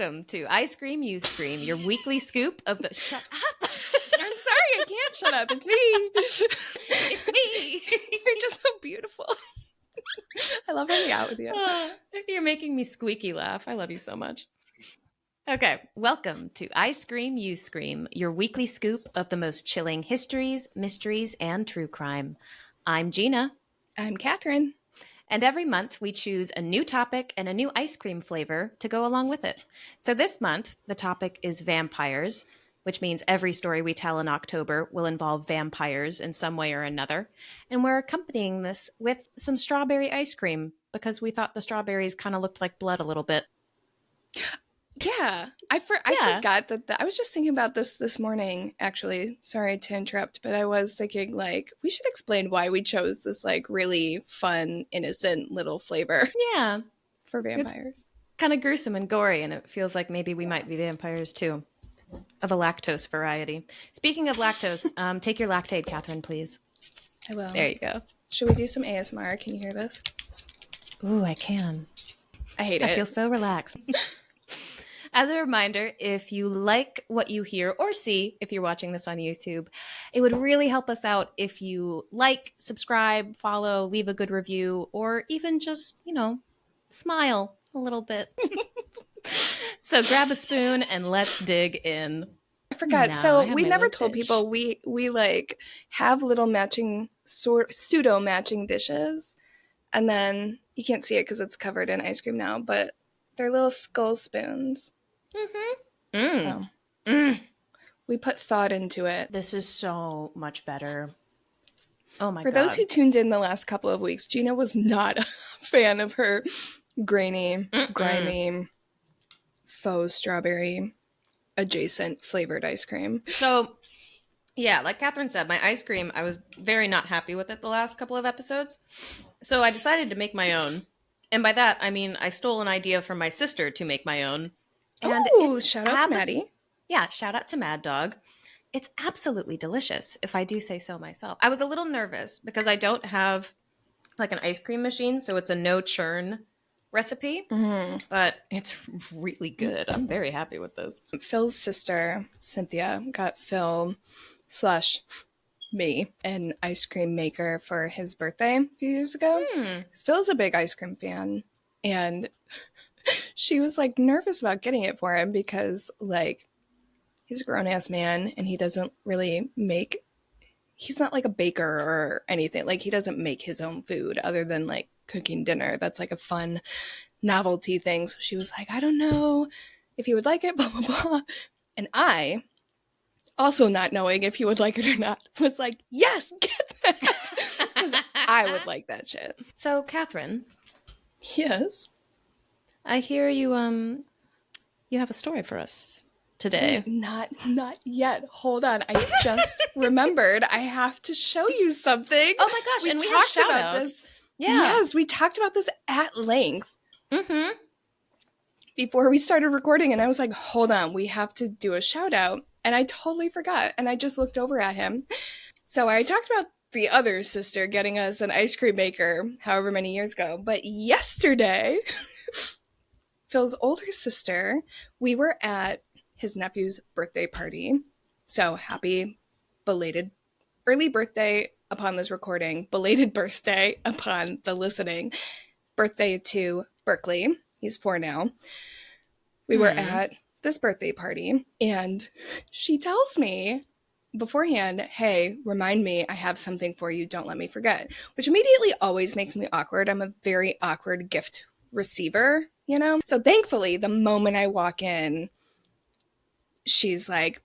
Welcome to I Scream, You Scream, your weekly scoop of the... Shut up! I'm sorry, I can't shut up. It's me. It's me. You're just so beautiful. I love hanging out with you. You're making me squeaky laugh. I love you so much. Okay, welcome to I Scream, You Scream, your weekly scoop of the most chilling histories, mysteries, and true crime. I'm Gina. I'm Kathryn. And every month we choose a new topic and a new ice cream flavor to go along with it. So this month, the topic is vampires, which means every story we tell in October will involve vampires in some way or another. And we're accompanying this with some strawberry ice cream because we thought the strawberries kind of looked like blood a little bit. Yeah, I forgot that I was just thinking about this morning, actually. Sorry to interrupt, but I was thinking, like, we should explain why we chose this, like, really fun, innocent little flavor. Yeah. For vampires. It's kind of gruesome and gory, and it feels like maybe we might be vampires, too, of a lactose variety. Speaking of lactose, take your Lactaid, Kathryn, please. I will. There you go. Should we do some ASMR? Can you hear this? Ooh, I can. I hate it. I feel so relaxed. As a reminder, if you like what you hear or see, if you're watching this on YouTube, it would really help us out if you like, subscribe, follow, leave a good review, or even just, smile a little bit. So grab a spoon and let's dig in. I forgot. So we never told people we like have little matching pseudo matching dishes, and then you can't see it because it's covered in ice cream now, but they're little skull spoons. We put thought into it. This is so much better. Oh my God. For those who tuned in the last couple of weeks, Gina was not a fan of her grainy, grimy, faux strawberry adjacent flavored ice cream. So, yeah, like Kathryn said, my ice cream, I was very not happy with it the last couple of episodes. So I decided to make my own. And by that, I mean I stole an idea from my sister to make my own. And shout out to Maddie. Yeah, shout out to Mad Dog. It's absolutely delicious, if I do say so myself. I was a little nervous because I don't have like an ice cream machine, so it's a no churn recipe, but it's really good. I'm very happy with this. Phil's sister, Cynthia, got Phil / me an ice cream maker for his birthday a few years ago. Phil's a big ice cream fan, and she was like nervous about getting it for him because like he's a grown-ass man and he doesn't really he's not like a baker or anything. Like he doesn't make his own food other than like cooking dinner. That's like a fun novelty thing. So she was like, I don't know if he would like it, blah, blah, blah. And I, also not knowing if he would like it or not, was like, yes, get that. Because I would like that shit. So, Kathryn. Yes? I hear you have a story for us today. Not yet. Hold on. I just remembered I have to show you something. Oh my gosh, we talked about this. Yeah. Yes, we talked about this at length. Before we started recording, and I was like, hold on, we have to do a shout out. And I totally forgot. And I just looked over at him. So I talked about the other sister getting us an ice cream maker however many years ago. But yesterday, Phil's older sister, we were at his nephew's birthday party. So happy belated early birthday upon this recording, belated birthday upon the listening, birthday to Berkeley. He's 4 now. We were at this birthday party, and she tells me beforehand, hey, remind me, I have something for you, don't let me forget, which immediately always makes me awkward. I'm a very awkward gift receiver, So thankfully, the moment I walk in, she's like,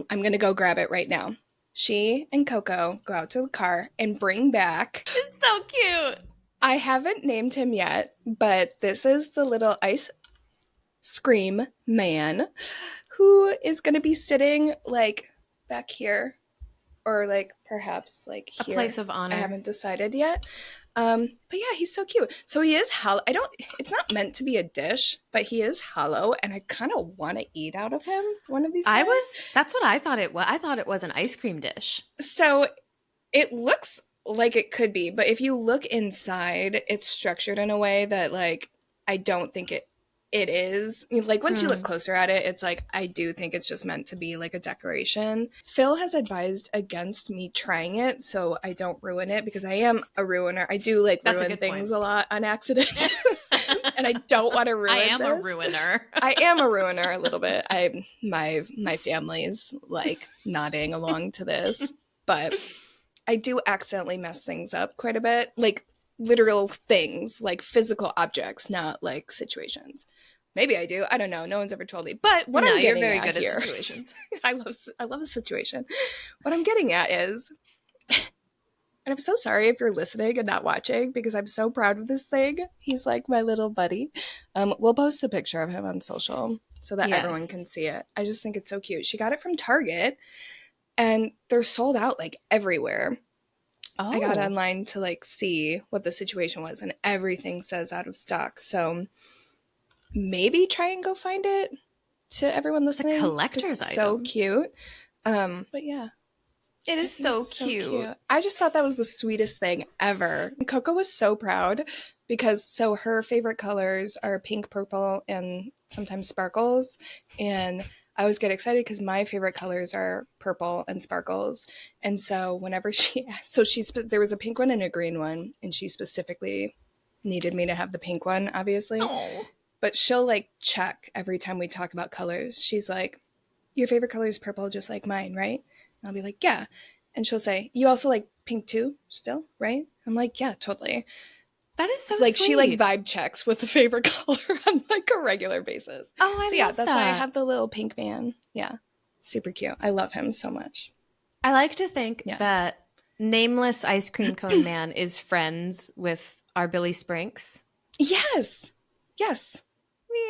I'm going to go grab it right now. She and Coco go out to the car and bring back... It's so cute! I haven't named him yet, but this is the little ice scream man who is going to be sitting like back here or like perhaps like here. A place of honor. I haven't decided yet. But yeah, he's so cute. So he is hollow. It's not meant to be a dish, but he is hollow, and I kind of want to eat out of him one of these times. That's what I thought it was. I thought it was an ice cream dish. So it looks like it could be, but if you look inside, it's structured in a way that like I don't think it it is. Like, once you look Mm. closer at it, it's like, I do think it's just meant to be like a decoration. Phil has advised against me trying it so I don't ruin it, because I am a ruiner. I do like That's a ruin good things point. a lot on accident. And I don't want to ruin I am a this. ruiner. I am a ruiner a little bit. My family's like nodding along to this, but I do accidentally mess things up quite a bit. Like, literal things, like physical objects, not like situations. Maybe I do. I don't know. No one's ever told me. But what No, I'm you're getting very at good at here, situations. I love a situation. What I'm getting at is, and I'm so sorry if you're listening and not watching, because I'm so proud of this thing. He's like my little buddy. We'll post a picture of him on social so that everyone can Yes. see it. I just think it's so cute. She got it from Target, and they're sold out like everywhere. I got Oh, online to like see what the situation was, and everything says out of stock. So maybe try and go find it, to everyone it's a listening, because collector's it's so item. cute. But yeah, It I is think so it's so cute. cute. I just thought that was the sweetest thing ever. And Coco was so proud, because so her favorite colors are pink, purple, and sometimes sparkles. And I always get excited because my favorite colors are purple and sparkles. And so whenever there was a pink one and a green one, and she specifically needed me to have the pink one, obviously. Oh, But she'll like check every time we talk about colors. She's like, "Your favorite color is purple, just like mine, right?" And I'll be like, "Yeah." And she'll say, "You also like pink too, still, right?" I'm like, "Yeah, totally." that is so Like, she like sweet. vibe checks with the favorite color on like a regular basis. Oh, I So yeah, love that's why I that. have the little pink man. Yeah, super cute. I love him so much. I like to think Yeah. that Nameless Ice Cream Cone Man is friends with our Billy Sprinks. Yes. Yes.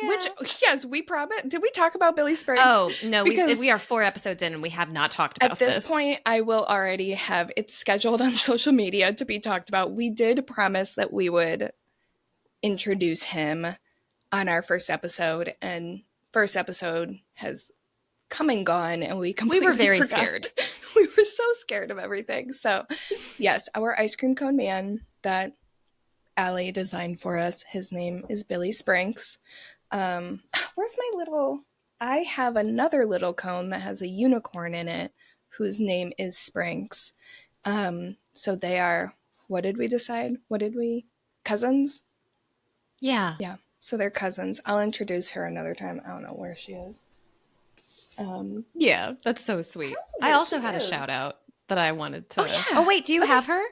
Which, Yeah. yes, we promise. Did we talk about Billy Spriggs? Oh, no, we Because are 4 episodes in and we have not talked at about this this. point, I will already have it scheduled on social media to be talked about. We did promise that we would introduce him on our first episode, and first episode has come and gone, and we We were completely very forgot. scared. We were so scared of everything. So, yes, our ice cream cone man that Allie designed for us, his name is Billy Sprinks. Where's my little? I have another little cone that has a unicorn in it, whose name is Sprinks. So they are. What did we decide? What did we? Cousins? Yeah. Yeah. So they're cousins. I'll introduce her another time. I don't know where she is. Yeah, that's so sweet. I Where also she had a is. shout out that I wanted Oh to. Oh, yeah. wait, do you Okay. have her?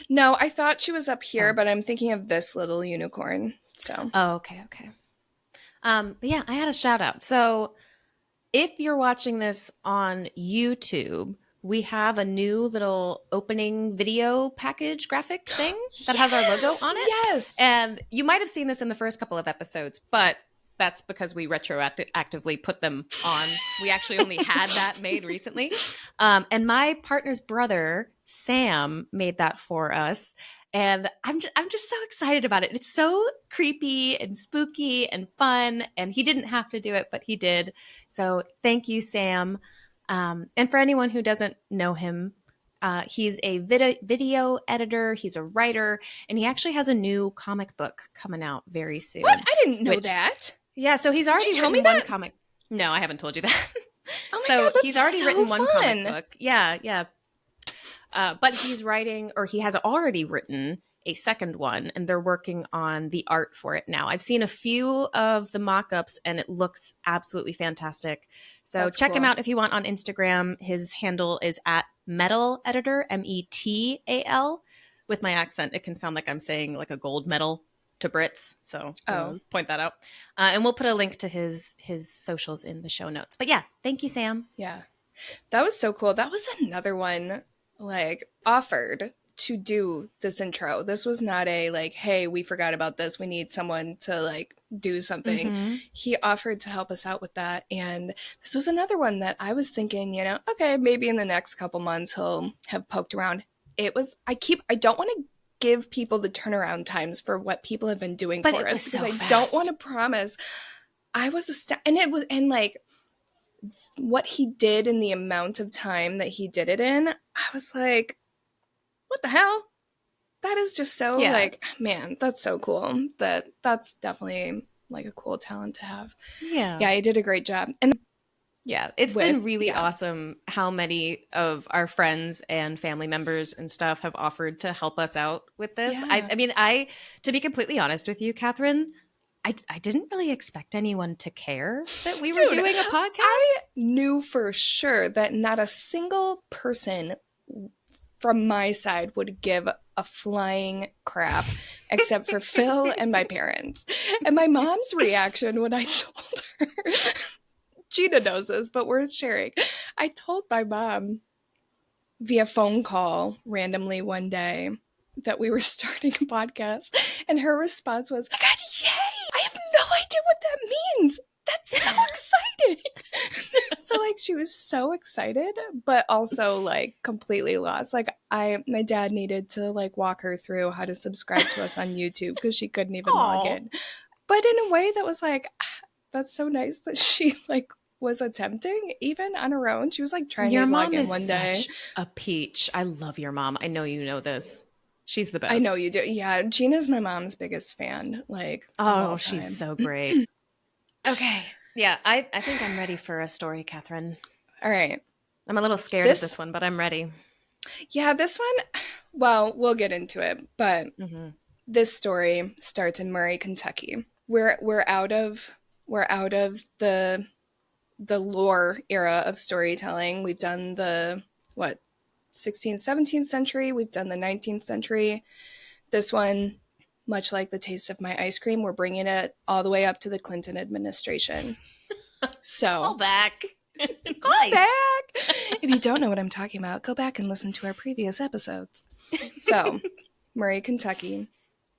No, I thought she was up here, Oh. but I'm thinking of this little unicorn. So. Oh, okay, okay. But yeah, I had a shout out. So if you're watching this on YouTube, we have a new little opening video package graphic thing that has our logo Yes. on it. Yes. And you might have seen this in the first couple of episodes, but that's because we retroactively put them on. We actually only had that made recently. And my partner's brother, Sam, made that for us. And I'm just so excited about it. It's so creepy and spooky and fun. And he didn't have to do it, but he did. So thank you, Sam. And for anyone who doesn't know him, he's a video editor, he's a writer, and he actually has a new comic book coming out very What? soon. I didn't know Which, that. yeah, so he's Did you already tell me written one that? comic. No, I haven't told you that. Oh my So god, he's that's already so written one comic fun. book. Yeah, yeah. But he's writing, or he has already written a second one, and they're working on the art for it now. I've seen a few of the mock ups, and it looks absolutely fantastic. So That's check him cool. out if you want on Instagram. His handle is at Metal Editor, Metal. With my accent, it can sound like I'm saying like a gold medal to Brits. So Oh, point that out. And we'll put a link to his socials in the show notes. But yeah, thank you, Sam. yeah. That was so cool. That was another one, like, offered to do this intro. This was not a, like, hey, we forgot about this. We need someone to, like, do something. Mm-hmm. He offered to help us out with that. And this was another one that I was thinking, okay, maybe in the next couple months he'll have poked around. I don't want to give people the turnaround times for what people have been doing But for it us, was because so I don't want fast. to promise. I was and like, what he did in the amount of time that he did it in, I was like, what the hell? That is just so, Yeah. like, man, that's so cool. That's definitely like a cool talent to have. Yeah. Yeah, he did a great job. And Yeah, it's with, been really yeah. awesome how many of our friends and family members and stuff have offered to help us out with this. Yeah. I mean, to be completely honest with you, Catherine, I didn't really expect anyone to care that we were Dude, doing a podcast. I knew for sure that not a single person from my side would give a flying crap except for Phil and my parents. And my mom's reaction when I told her, Gina knows this, but worth sharing. I told my mom via phone call randomly one day that we were starting a podcast, and her response was, "Oh my God, yay! I have no idea what that means. That's so exciting." So like she was so excited, but also like completely lost. Like my dad needed to like walk her through how to subscribe to us on YouTube because she couldn't even log Oh, in. But in a way that was like, that's so nice that she like was attempting even on her own. She was like trying your to log mom in is one day. such a peach. I love your mom. I know you know this. She's the I know best. you do. Yeah, Gina's my mom's biggest fan, like of Oh, all she's time. so great. Okay. Yeah, I think I'm ready for a story, Catherine. All right. I'm a little scared of This this one, but I'm ready. yeah, this one, well, we'll get into it, but Hmm. this story starts in Murray, Kentucky. We're out of the lore era of storytelling. We've done the what 16th, 17th century, we've done the 19th century. This one, much like the taste of my ice cream, we're bringing it all the way up to the Clinton administration. Call So, back. call Nice. back. If you don't know what I'm talking about, go back and listen to our previous episodes. So, Murray, Kentucky,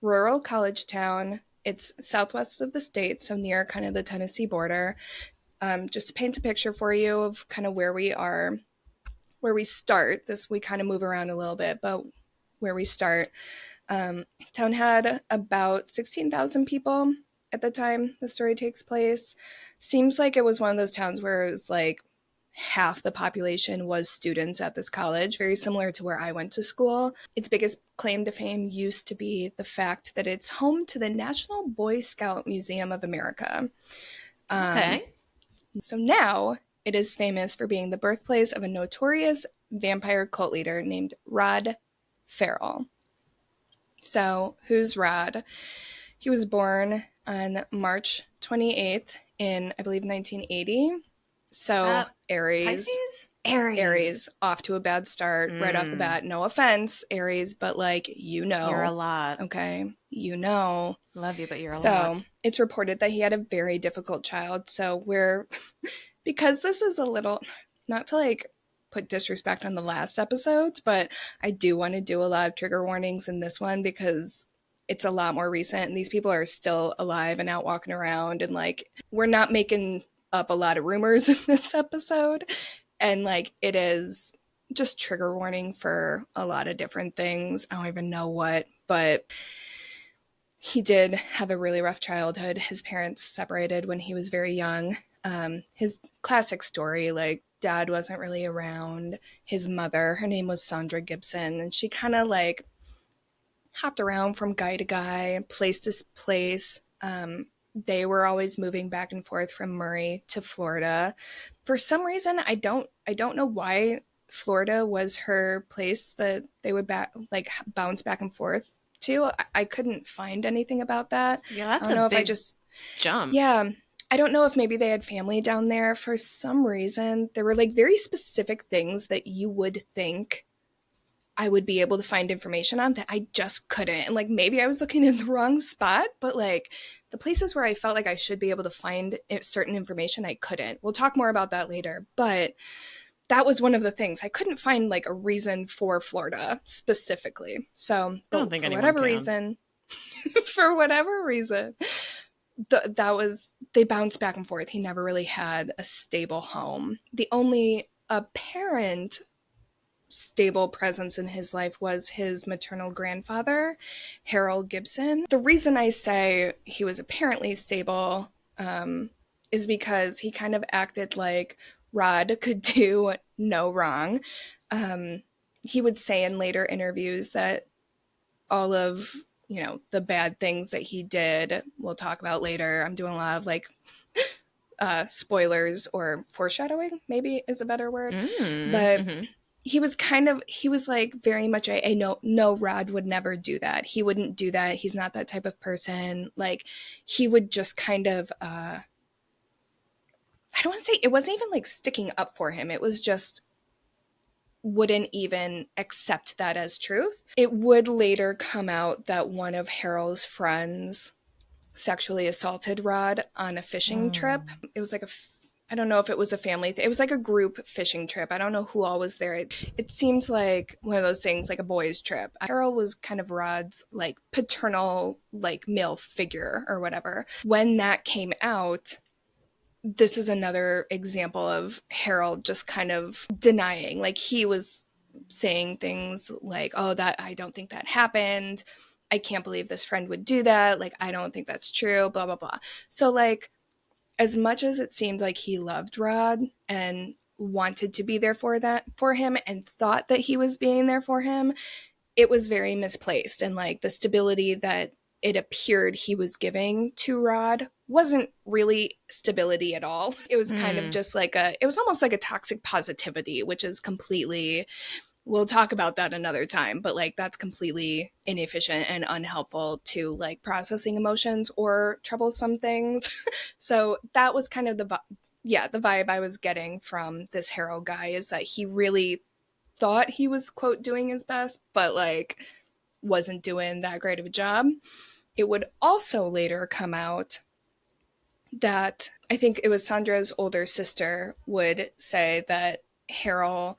rural college town. It's southwest of the state, so near kind of the Tennessee border. Just to paint a picture for you of kind of where we are, where we start. This we kind of move around a little bit, but where we start, town had about 16,000 people at the time the story takes place. Seems like it was one of those towns where it was like half the population was students at this college, very similar to where I went to school. Its biggest claim to fame used to be the fact that it's home to the National Boy Scout Museum of America. Um, Okay. so now it is famous for being the birthplace of a notorious vampire cult leader named Rod Ferrell. So, who's Rod? He was born on March 28th in, I believe, 1980. Is So, that Aries. Pisces? Aries. Aries off to a bad start right off the Mm, bat. No offense, Aries, but like, you're a lot. okay, you know. Love you, but you're a lot. So, it's reported that he had a very difficult child. So, we're, because this is a little, not to like put disrespect on the last episodes, but I do want to do a lot of trigger warnings in this one because it's a lot more recent and these people are still alive and out walking around, and like we're not making up a lot of rumors in this episode, and like it is just trigger warning for a lot of different things. I don't even know what, but he did have a really rough childhood. His parents separated when he was very young. His classic story, like dad wasn't really around. His mother, her name was Sandra Gibson, and she kind of like hopped around from guy to guy, place to place. They were always moving back and forth from Murray to Florida. For some reason, I don't know why Florida was her place that they would bounce back and forth to. I couldn't find anything about that. Yeah, I that's don't a know if I big just jump. yeah. I don't know if maybe they had family down there. For some reason, there were like very specific things that you would think I would be able to find information on that I just couldn't. And like maybe I was looking in the wrong spot, but like the places where I felt like I should be able to find certain information, I couldn't. We'll talk more about that later. But that was one of the things. I couldn't find like a reason for Florida specifically. So, I don't but think for anyone whatever can. reason, for whatever reason, that was, they bounced back and forth. He never really had a stable home. The only apparent stable presence in his life was his maternal grandfather, Harold Gibson. The reason I say he was apparently stable is because he kind of acted like Rod could do no wrong. He would say in later interviews that all of the bad things that he did. We'll talk about later. I'm doing a lot of like spoilers, or foreshadowing maybe is a better word. But Mm-hmm. he was like very much a no, Rod would never do that. He wouldn't do that. He's not that type of person. Like, he would just kind of I don't want to say, it wasn't even like sticking up for him. It was just wouldn't even accept that as truth. It would later come out that one of Harold's friends sexually assaulted Rod on a fishing trip. It was like I don't know if it was a family it was like a group fishing trip. I don't know who all was there. It seems like one of those things, like a boys trip. Harold was kind of Rod's like paternal, like male figure or whatever. When that came out, this is another example of Harold just kind of denying. Like, he was saying things like, oh, that I don't think that happened. I can't believe this friend would do that. Like, I don't think that's true, blah, blah, blah. So, like, as much as it seemed like he loved Rod and wanted to be there for him and thought that he was being there for him, it was very misplaced. And like, the stability that it appeared he was giving to Rod wasn't really stability at all. It was kind of just like it was almost like a toxic positivity, which is completely, we'll talk about that another time, but like, that's completely inefficient and unhelpful to like processing emotions or troublesome things. So that was kind of the vibe I was getting from this Harold guy, is that he really thought he was, quote, doing his best, but like wasn't doing that great of a job. It would also later come out that I think it was Sandra's older sister would say that Harold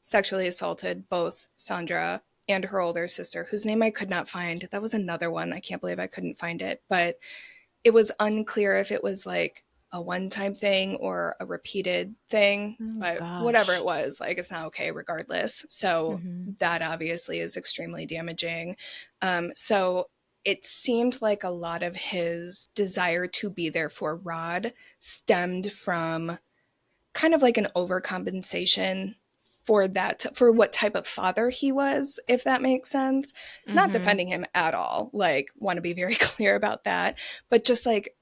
sexually assaulted both Sandra and her older sister, whose name I could not find. That was another one. I can't believe I couldn't find it. But it was unclear if it was like a one-time thing or a repeated thing. Oh, But whatever it gosh. was, like, it's not okay regardless. So Mm-hmm. that obviously is extremely damaging. So it seemed like a lot of his desire to be there for Rod stemmed from kind of like an overcompensation for what type of father he was, if that makes sense. Not Mm-hmm. defending him at all, like, want to be very clear about that, but just like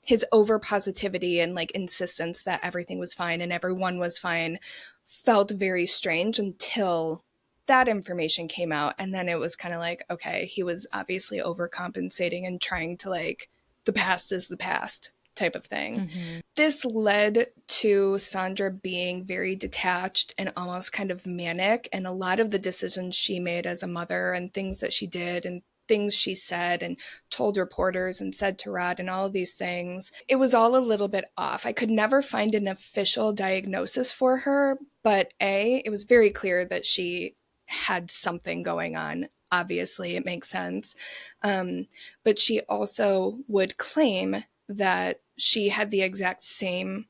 his over positivity and like insistence that everything was fine and everyone was fine felt very strange until that information came out. And then it was kind of like, okay, he was obviously overcompensating and trying to, like, the past is the past type of thing. Mm-hmm. This led to Sandra being very detached and almost kind of manic, and a lot of the decisions she made as a mother and things that she did and things she said and told reporters and said to Rod and all of these things, it was all a little bit off. I could never find an official diagnosis for her, but it was very clear that she had something going on. Obviously, it makes sense. But she also would claim that she had the exact same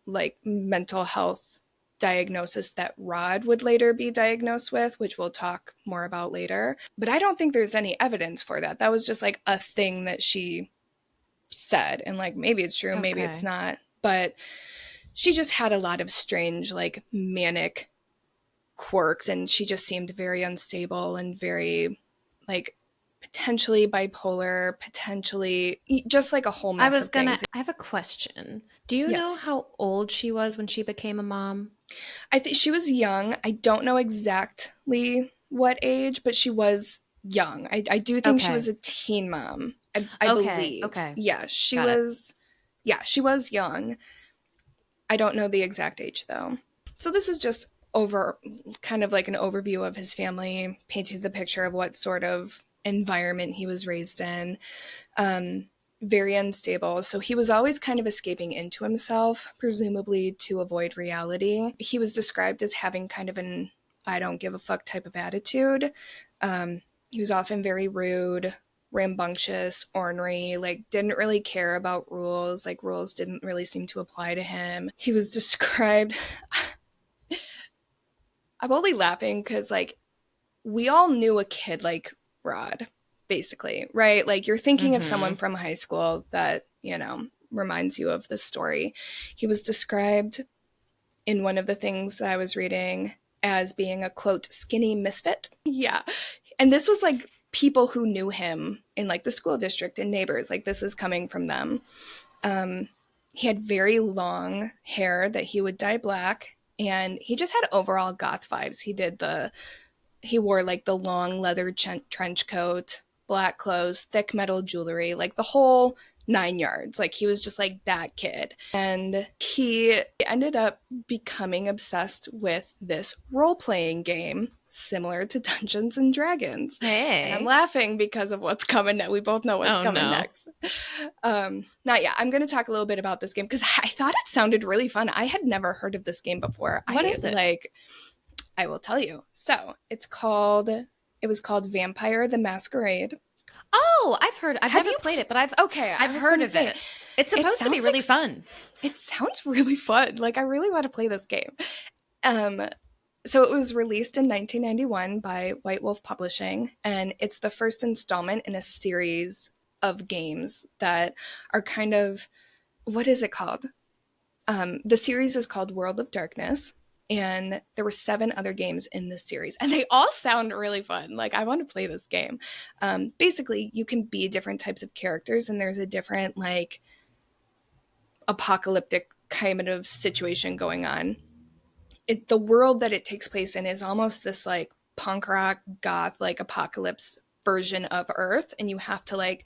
like mental health diagnosis that Rod would later be diagnosed with, which we'll talk more about later. But I don't think there's any evidence for that. That was just like a thing that she said, and like, maybe it's true, maybe it's Okay. not. But she just had a lot of strange, like, manic quirks, and she just seemed very unstable and very, like, potentially bipolar, potentially just like a whole mess of things. I have a question. Do you know Yes. how old she was when she became a mom? I think she was young. I don't know exactly what age, but she was young. I do think she was Okay. a teen mom. I Okay. believe. Okay. Yeah, she Got it. was. Yeah, she was young. I don't know the exact age though. So this is just over kind of like an overview of his family, painting the picture of what sort of environment he was raised in. Very unstable. So he was always kind of escaping into himself, presumably to avoid reality. He was described as having kind of an I don't give a fuck type of attitude. He was often very rude, rambunctious, ornery, like, didn't really care about rules. Like, rules didn't really seem to apply to him. He was described. I'm only laughing because, like, we all knew a kid like Rod, basically, right? Like, you're thinking of someone Mm-hmm. from high school that, reminds you of this story. He was described in one of the things that I was reading as being a, quote, skinny misfit. Yeah. And this was like people who knew him in like the school district and neighbors, like this is coming from them. He had very long hair that he would dye black, and he just had overall goth vibes. He wore like the long leather trench coat, black clothes, thick metal jewelry, like the whole 9 yards. Like he was just like that kid. And he ended up becoming obsessed with this role-playing game similar to Dungeons and Dragons. Hey. And I'm laughing because of what's coming next. We both know what's coming next. Not yet. I'm going to talk a little bit about this game because I thought it sounded really fun. I had never heard of this game before. What is it? I will tell you. So it was called Vampire the Masquerade. Oh, I've never played it, but I've heard of it. It's supposed to be really fun. It sounds really fun. Like I really want to play this game. So it was released in 1991 by White Wolf Publishing, and it's the first installment in a series of games that are kind of, what is it called? The series is called World of Darkness, and there were 7 other games in this series, and they all sound really fun. Like I want to play this game. Basically, you can be different types of characters, and there's a different like apocalyptic kind of situation going on. The world that it takes place in is almost this like punk rock goth like apocalypse version of Earth, and you have to like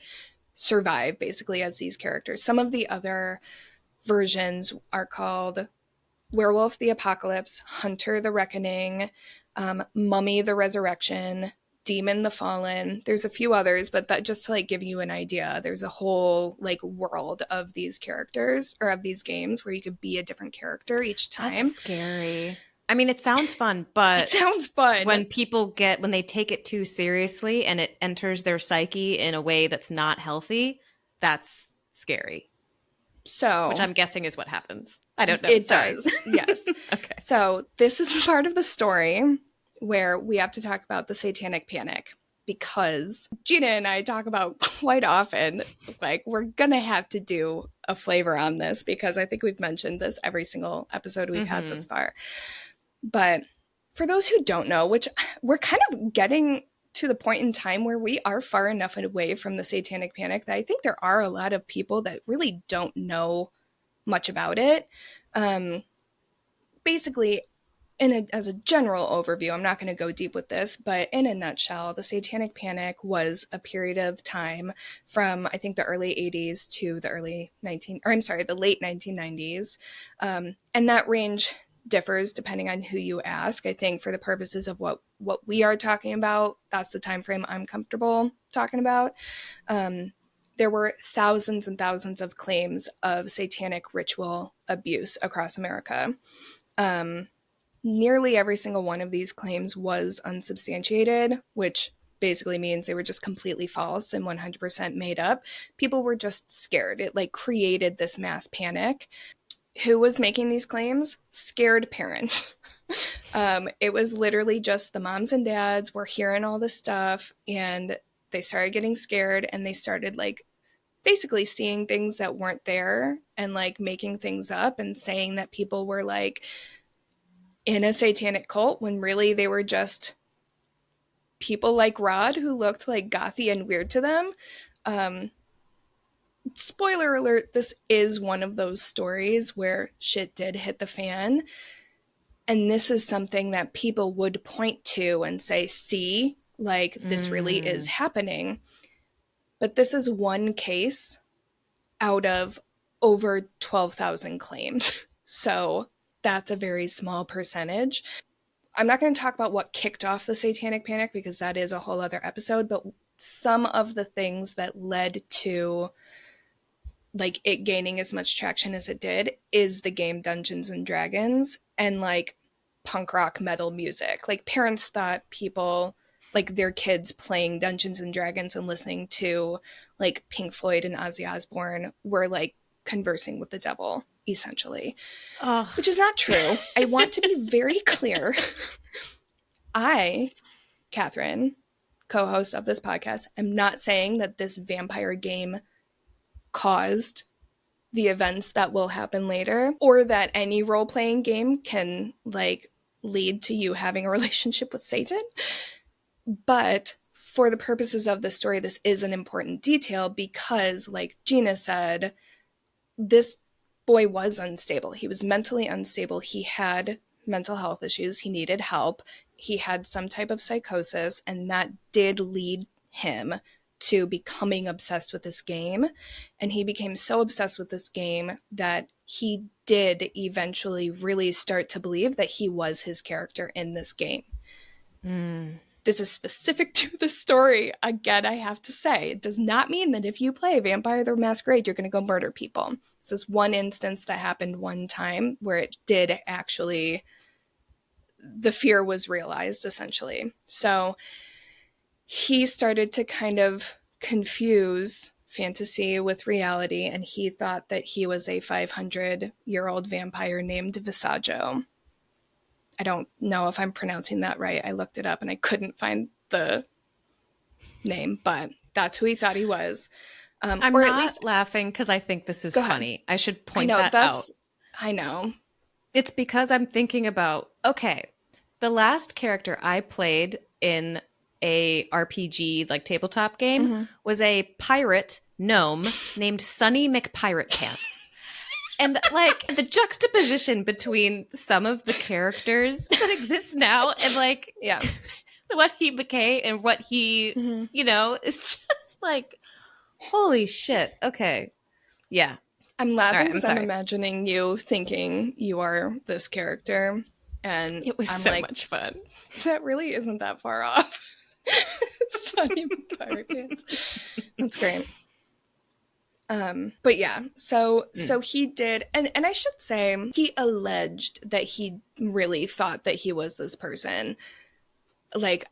survive basically as these characters. Some of the other versions are called Werewolf the Apocalypse, Hunter the Reckoning, Mummy the Resurrection, Demon the Fallen. There's a few others, but that just to like give you an idea, there's a whole like world of these characters or of these games where you could be a different character each time. That's scary. I mean, it sounds fun, but it sounds fun when they take it too seriously and it enters their psyche in a way that's not healthy, that's scary. So, which I'm guessing is what happens. I don't know. It does. Yes. Okay. So this is the part of the story where we have to talk about the Satanic Panic, because Gina and I talk about quite often, like we're going to have to do a flavor on this because I think we've mentioned this every single episode we've had this far. But for those who don't know, which we're kind of getting to the point in time where we are far enough away from the Satanic Panic that I think there are a lot of people that really don't know much about it. Basically, as a general overview, I'm not going to go deep with this, but in a nutshell, the Satanic Panic was a period of time from, I think, the early 80s to the the late 1990s. And that range differs depending on who you ask. I think for the purposes of what we are talking about, that's the time frame I'm comfortable talking about. There were thousands and thousands of claims of satanic ritual abuse across America. Nearly every single one of these claims was unsubstantiated, which basically means they were just completely false and 100% made up. People were just scared. It like created this mass panic. Who was making these claims? Scared parents. It was literally just the moms and dads were hearing all this stuff, and they started getting scared, and they started like basically seeing things that weren't there and like making things up and saying that people were like in a satanic cult when really they were just people like Rod who looked like gothy and weird to them. Spoiler alert, this is one of those stories where shit did hit the fan. And this is something that people would point to and say, see, like this really is happening. But this is one case out of over 12,000 claims. So that's a very small percentage. I'm not going to talk about what kicked off the Satanic Panic because that is a whole other episode, but some of the things that led to like it gaining as much traction as it did is the game Dungeons and Dragons and like punk rock metal music. Like parents thought people, like their kids playing Dungeons and Dragons and listening to like Pink Floyd and Ozzy Osbourne were like conversing with the devil, essentially. Which is not true. I want to be very clear. I, Kathryn, co-host of this podcast, am not saying that this vampire game caused the events that will happen later, or that any role-playing game can like lead to you having a relationship with Satan. But for the purposes of the story, this is an important detail because, like Gina said, this boy was unstable. He was mentally unstable. He had mental health issues. He needed help. He had some type of psychosis, and that did lead him to becoming obsessed with this game. And he became so obsessed with this game that he did eventually really start to believe that he was his character in this game. This is specific to the story. Again, I have to say, it does not mean that if you play Vampire the Masquerade, you're going to go murder people. This is one instance that happened one time where it did actually, the fear was realized, essentially. So he started to kind of confuse fantasy with reality, and he thought that he was a 500-year-old vampire named Visaggio. I don't know if I'm pronouncing that right. I looked it up and I couldn't find the name, but that's who he thought he was. I'm or not at least laughing because I think this is go ahead. funny. I should I point know that out. I know. It's because I'm thinking about, okay, the last character I played in a RPG, like tabletop game, was a pirate gnome named Sunny McPirate Pants. And like the juxtaposition between some of the characters that exist now and like Yeah. what he became and what he, you know, it's just like, holy shit. Okay. Yeah. I'm All laughing right, I'm because I'm sorry. imagining you thinking you are this character. And It was I'm so like, much fun. that really isn't that far off. Sunny Pirate Pants. That's great. But yeah, so he did, and I should say he alleged that he really thought that he was this person, like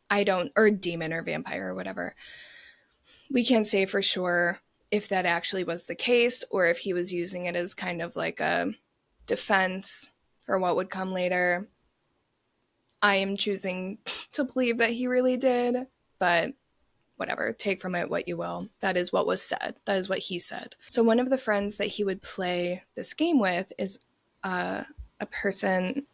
or demon or vampire or whatever. We can't say for sure if that actually was the case or if he was using it as kind of like a defense for what would come later. I am choosing to believe that he really did, but whatever, take from it what you will. That is what was said. That is what he said. So one of the friends that he would play this game with is a person.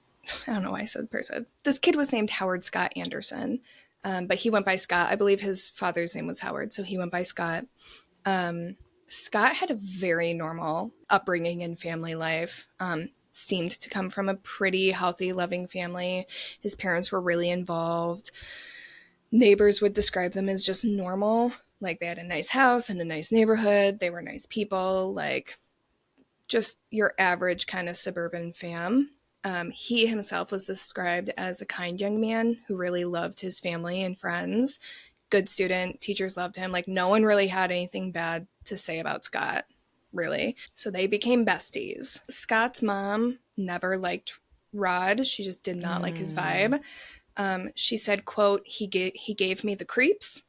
I don't know why I said person. This kid was named Howard Scott Anderson, but he went by Scott. I believe his father's name was Howard, so he went by Scott. Scott had a very normal upbringing and family life. Seemed to come from a pretty healthy, loving family. His parents were really involved. Neighbors would describe them as just normal. Like they had a nice house and a nice neighborhood. They were nice people, like just your average kind of suburban fam. He himself was described as a kind young man who really loved his family and friends. Good student, teachers loved him. Like no one really had anything bad to say about Scott, really. So they became besties. Scott's mom never liked Rod. She just did not like his vibe. She said, quote, he gave me the creeps.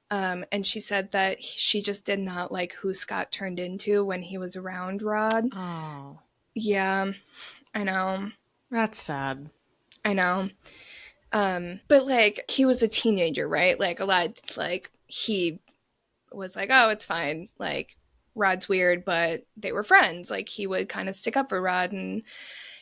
And she said that she just did not like who Scott turned into when he was around Rod. Oh. Yeah, I know. That's sad. I know. But like he was a teenager, right? Like a lot, like he was like, oh, it's fine. Like Rod's weird, but they were friends. Like he would kind of stick up for Rod, and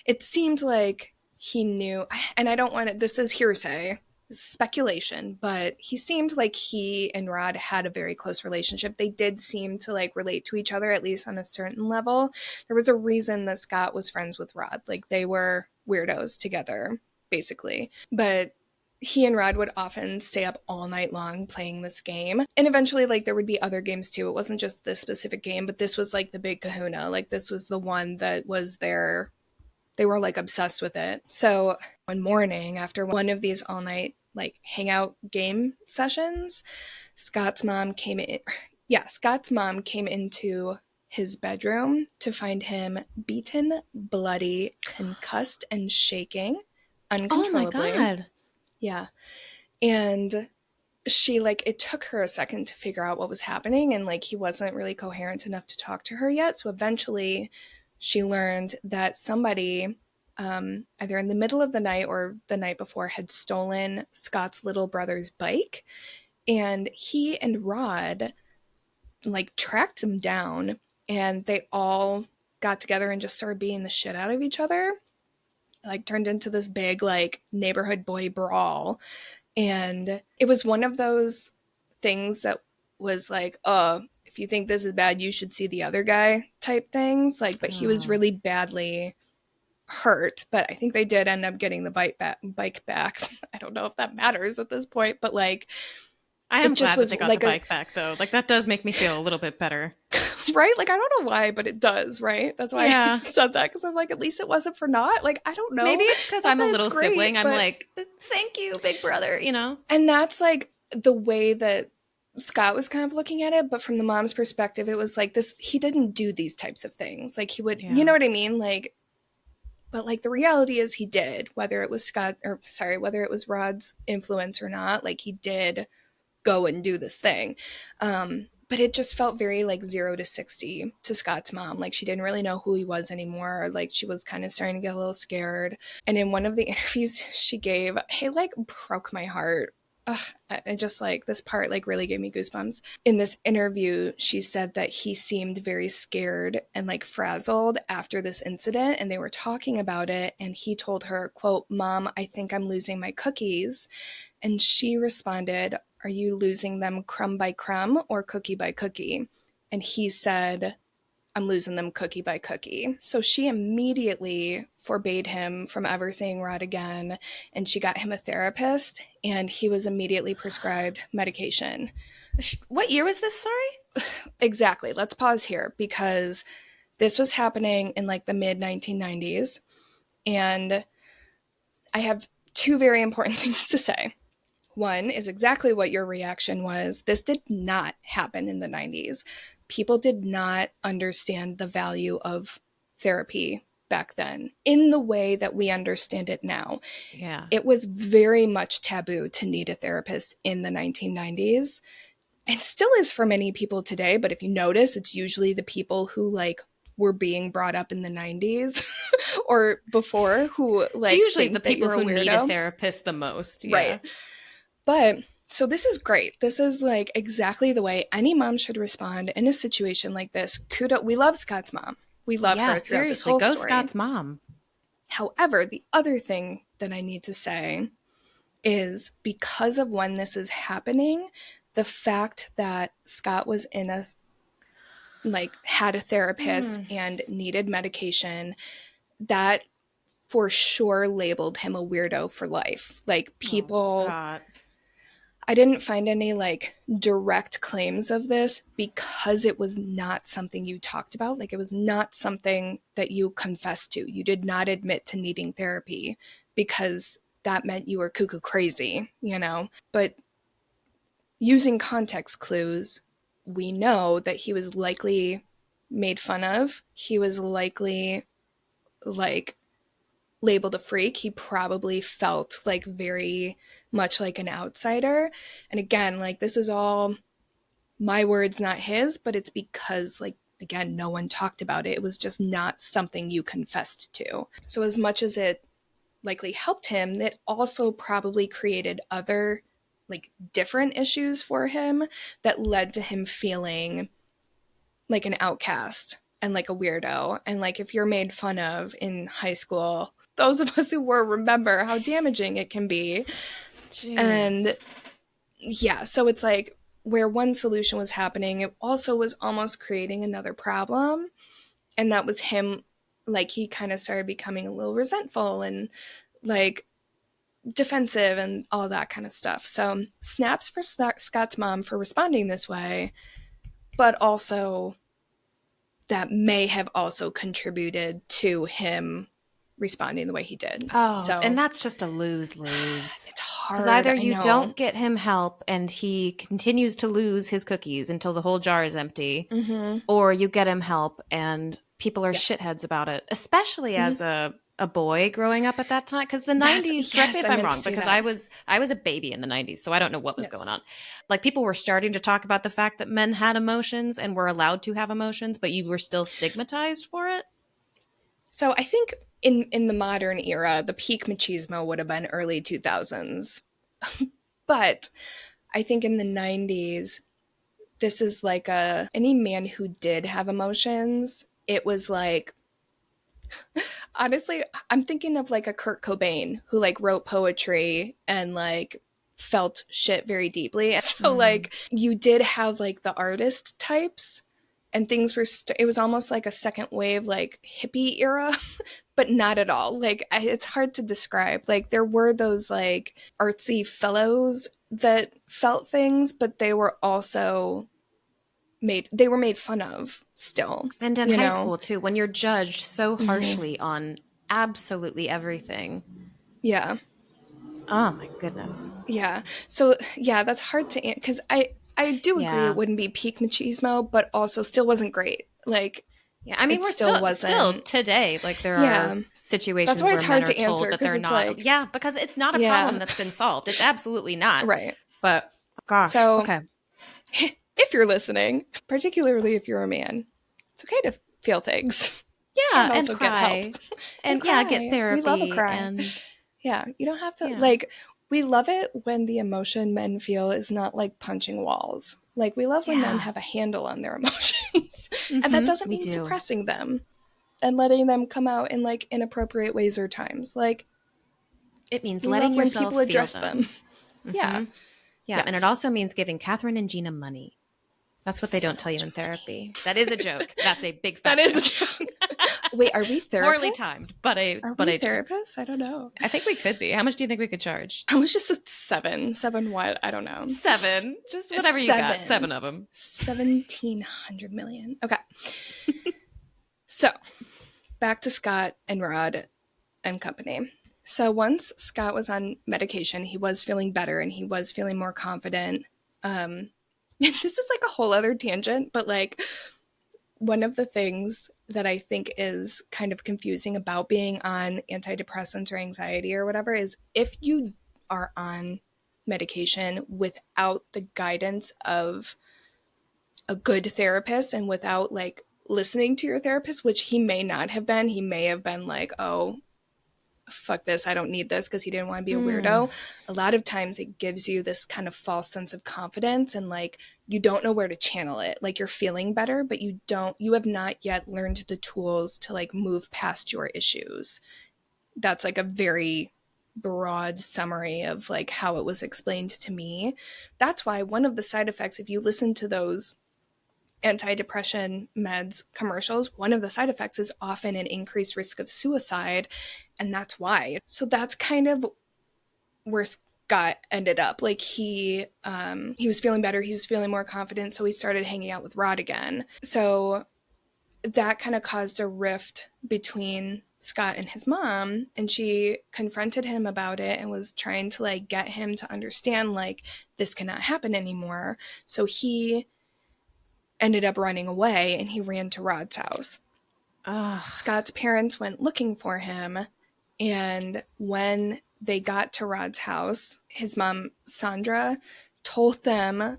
it seemed like he knew. And I don't want to. This is hearsay, this is speculation, but he seemed like he and Rod had a very close relationship. They did seem to like relate to each other, at least on a certain level. There was a reason that Scott was friends with Rod. Like they were weirdos together, basically. But he and Rod would often stay up all night long playing this game. And eventually, like, there would be other games too. It wasn't just this specific game, but this was like the big kahuna. Like, this was the one that was their, they were like obsessed with it. So one morning after one of these all night like hangout game sessions, Scott's mom came into his bedroom to find him beaten, bloody, concussed, and shaking uncontrollably. Oh my God. Yeah. And she like, it took her a second to figure out what was happening, and like he wasn't really coherent enough to talk to her yet. So eventually she learned that somebody either in the middle of the night or the night before had stolen Scott's little brother's bike, and he and Rod like tracked him down, and they all got together and just started beating the shit out of each other. Like turned into this big like neighborhood boy brawl. And it was one of those things that was like, if you think this is bad, you should see the other guy type things. Like, but he was Oh. really badly hurt. But I think they did end up getting the bike back. I don't know if that matters at this point, but like, I am it just glad that was they got the like a bike back, though. Like, that does make me feel a little bit better. right. Like, I don't know why, but it does. Right. That's why I Yeah. said that, because I'm like, at least it wasn't for naught. Like, I don't Maybe know. it's because Not I'm a that it's little sibling. great, I'm but like, thank you, big brother, you know? and that's like the way that Scott was kind of looking at it, but from the mom's perspective, it was like this, he didn't do these types of things. Like, he would, you Yeah. know what I mean? Like, but like the reality is he did, whether it was whether it was Rod's influence or not, like he did go and do this thing. But it just felt very like 0 to 60 to Scott's mom. Like, she didn't really know who he was anymore. Like, she was kind of starting to get a little scared. And in one of the interviews she gave, it like broke my heart. Ugh, I just like this part like really gave me goosebumps. In this interview, she said that he seemed very scared and like frazzled after this incident, and they were talking about it, and he told her, quote, "Mom, I think I'm losing my cookies." And she responded, "Are you losing them crumb by crumb or cookie by cookie?" And he said, "I'm losing them cookie by cookie." So she immediately forbade him from ever saying Rod again, and she got him a therapist, and he was immediately prescribed medication. What year was this? Sorry? Exactly. Let's pause here, because this was happening in like the mid 1990s, and I have two very important things to say. One is exactly what your reaction was. This did not happen in the 90s. People did not understand the value of therapy back then in the way that we understand it now. Yeah. It was very much taboo to need a therapist in the 1990s, and still is for many people today. But if you notice, it's usually the people who like were being brought up in the 90s or before who It's like usually the think that people you're a who need a weirdo. therapist the most. Right. Yeah. But so this is great. This is like exactly the way any mom should respond in a situation like this. Kudo. We love Scott's mom. We love Yeah, her throughout this seriously. whole Go story. Scott's mom. However, the other thing that I need to say is, because of when this is happening, the fact that Scott was in a like had a therapist and needed medication, that for sure labeled him a weirdo for life. Like, Oh, people, Scott. I didn't find any like direct claims of this, because it was not something you talked about. Like, it was not something that you confessed to. You did not admit to needing therapy, because that meant you were cuckoo crazy, you know? But using context clues, we know that he was likely made fun of. He was likely like labeled a freak. He probably felt like very much like an outsider. And again, like, this is all my words, not his, but it's because, like, again, no one talked about it. It was just not something you confessed to. So as much as it likely helped him, it also probably created other like different issues for him that led to him feeling like an outcast and like a weirdo. And like, if you're made fun of in high school, those of us who were remember how damaging it can be. Jeez. And yeah, so it's like, where one solution was happening, it also was almost creating another problem. And that was him, like, he kind of started becoming a little resentful and like defensive and all that kind of stuff. So snaps for Scott's mom for responding this way, but also that may have also contributed to him responding the way he did. Oh, and So that's just a lose-lose. it's Because hard. either I you know. don't get him help and he continues to lose his cookies until the whole jar is empty, Mm-hmm. or you get him help and people are Yeah. shitheads about it, especially Mm-hmm. as a boy growing up at that time. Because the That's, 90s, correct me yes, if I I'm meant to wrong, say because that. I was a baby in the 90s, so I don't know what was going Yes. on. Like, people were starting to talk about the fact that men had emotions and were allowed to have emotions, but you were still stigmatized for it. So I think in the modern era, the peak machismo would have been early 2000s. But I think in the 90s, this is like any man who did have emotions, it was like, honestly, I'm thinking of like a Kurt Cobain who like wrote poetry and like felt shit very deeply. And so like you did have like the artist types and things were it was almost like a second wave like hippie era, but not at all. Like it's hard to describe. Like there were those like artsy fellows that felt things, but they were also made fun of still. And in high school too, when you're judged so harshly Mm-hmm. on absolutely everything. Yeah. Oh my goodness. Yeah. So yeah, that's hard to answer because I do agree Yeah. it wouldn't be peak machismo, but also still wasn't great. Like Yeah, I mean, it we're still still wasn't. today, like there Yeah. are That's situations why where it's men hard are to answer told that because they're it's not. like, Yeah, because it's not a problem yeah, that's been solved. It's absolutely not. right. But gosh, So okay. if you're listening, particularly if you're a man, it's okay to feel things Yeah, and and also get help cry. and And yeah, get cry. We love a therapy cry. and Yeah, you don't have to, yeah. like, we love it when the emotion men feel is not like punching walls. Like, we love when men Yeah. have a handle on their emotions. And that doesn't We mean do. suppressing them and letting them come out in like inappropriate ways or times. Like, It means we letting love when yourself people feel address them. them. Yeah. Yeah, and it Yes. also means giving Kathryn and Gina money. That's what they don't So tell you much in money. therapy. That is a joke. That's a big That fat is a joke. joke. Wait, are we Poorly therapists? timed, but Are a we joke. therapists? I don't know. I think we could be. How much do you think we could charge? I was just a seven. Seven what? I don't know. 7. Just whatever you got. 7 of them. 1,700 million. Okay. So back to Scott and Rod and company. So once Scott was on medication, he was feeling better and he was feeling more confident. This is like a whole other tangent, but like one of the things that I think is kind of confusing about being on antidepressants or anxiety or whatever is if you are on medication without the guidance of a good therapist and without like listening to your therapist, which he may not have been, he may have been like, oh, fuck this, I don't need this because he didn't want to be a weirdo. A lot of times it gives you this kind of false sense of confidence and like you don't know where to channel it. Like you're feeling better, but you have not yet learned the tools to like move past your issues. That's like a very broad summary of like how it was explained to me. That's why one of the side effects, if you listen to those antidepressant meds commercials, one of the side effects is often an increased risk of suicide, and that's why. So that's kind of where Scott ended up. Like he was feeling better, he was feeling more confident, so he started hanging out with Rod again. So that kind of caused a rift between Scott and his mom, and she confronted him about it and was trying to like get him to understand like this cannot happen anymore. So he ended up running away and he ran to Rod's house. Ugh. Scott's parents went looking for him, and when they got to Rod's house, his mom, Sandra, told them,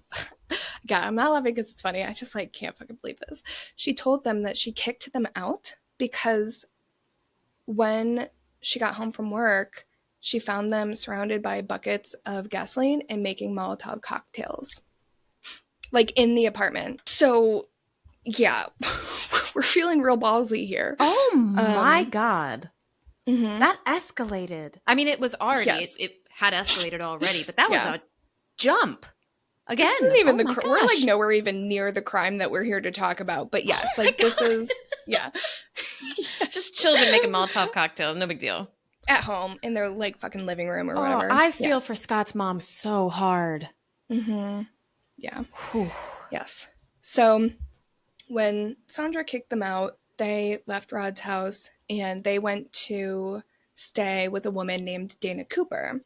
God, I'm not laughing because it's funny. I just like can't fucking believe this. She told them that she kicked them out because when she got home from work, she found them surrounded by buckets of gasoline and making Molotov cocktails. Like in the apartment. So yeah, we're feeling real ballsy here. Oh my God. Mm-hmm. That escalated. I mean, it was already, Yes. it had escalated already, but that was Yeah. a jump. Again. This isn't even we're like gosh. nowhere even near the crime that we're here to talk about. But yes, like this is, yeah. Just children making Molotov cocktails. No big deal. At home in their like fucking living room or Oh, whatever. I feel for Scott's mom so hard. Mm-hmm. Yeah. Whew. Yes. So when Sandra kicked them out, they left Rod's house and they went to stay with a woman named Dana Cooper.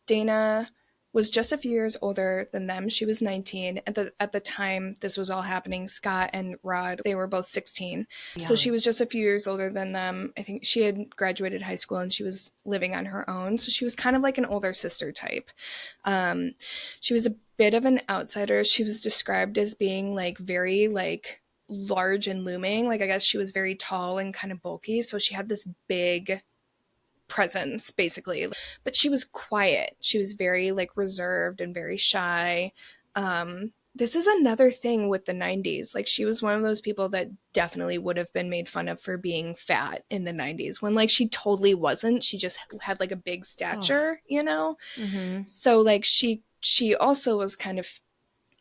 Dana was just a few years older than them. She was 19. At the time this was all happening, Scott and Rod, they were both 16. Yeah. So she was just a few years older than them. I think she had graduated high school and she was living on her own. So she was kind of like an older sister type. She was a bit of an outsider. She was described as being like very like large and looming. Like I guess she was very tall and kind of bulky. So she had this big presence basically, but she was quiet. She was very like reserved and very shy. this is another thing with the 90s. Like, she was one of those people that definitely would have been made fun of for being fat in the 90s when, like, she totally wasn't. She just had, like, a big Oh. stature, you know? Mm-hmm. So, like, she also was kind of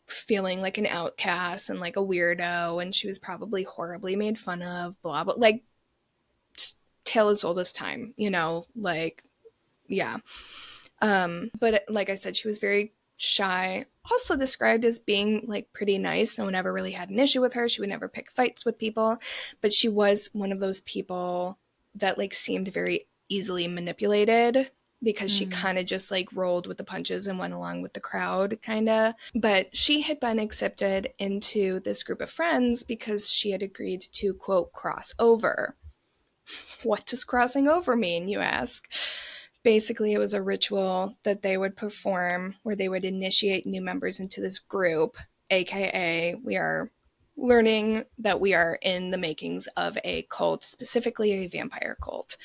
feeling like an outcast and like a weirdo, and she was probably horribly made fun of, blah, blah. Like, tale as old as time, you know? Like, yeah. But like I said, she was very shy. Also described as being like pretty nice. No one ever really had an issue with her. She would never pick fights with people, but she was one of those people that like seemed very easily manipulated because she Mm. kind of just like rolled with the punches and went along with the crowd, kind of. But she had been accepted into this group of friends because she had agreed to, quote, cross over. What does crossing over mean, you ask? Basically, it was a ritual that they would perform where they would initiate new members into this group, aka, we are learning that we are in the makings of a cult, specifically a vampire cult.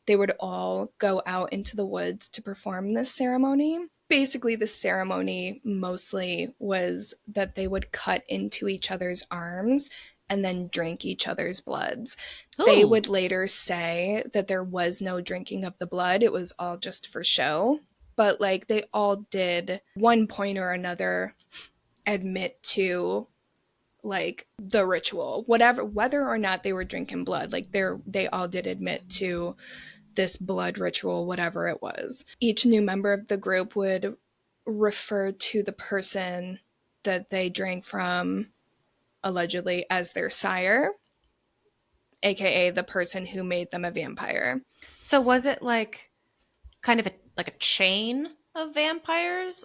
They would all go out into the woods to perform this ceremony. Basically, the ceremony mostly was that they would cut into each other's arms and then drink each other's bloods. They Ooh. would later say that there was no drinking of the blood, it was all just for show. But like they all did, one point or another, admit to like the ritual, whatever, whether or not they were drinking blood. Like they all did admit to this blood ritual, whatever it was. Each new member of the group would refer to the person that they drank from, allegedly, as their sire, aka the person who made them a vampire. So was it like kind of a chain of vampires?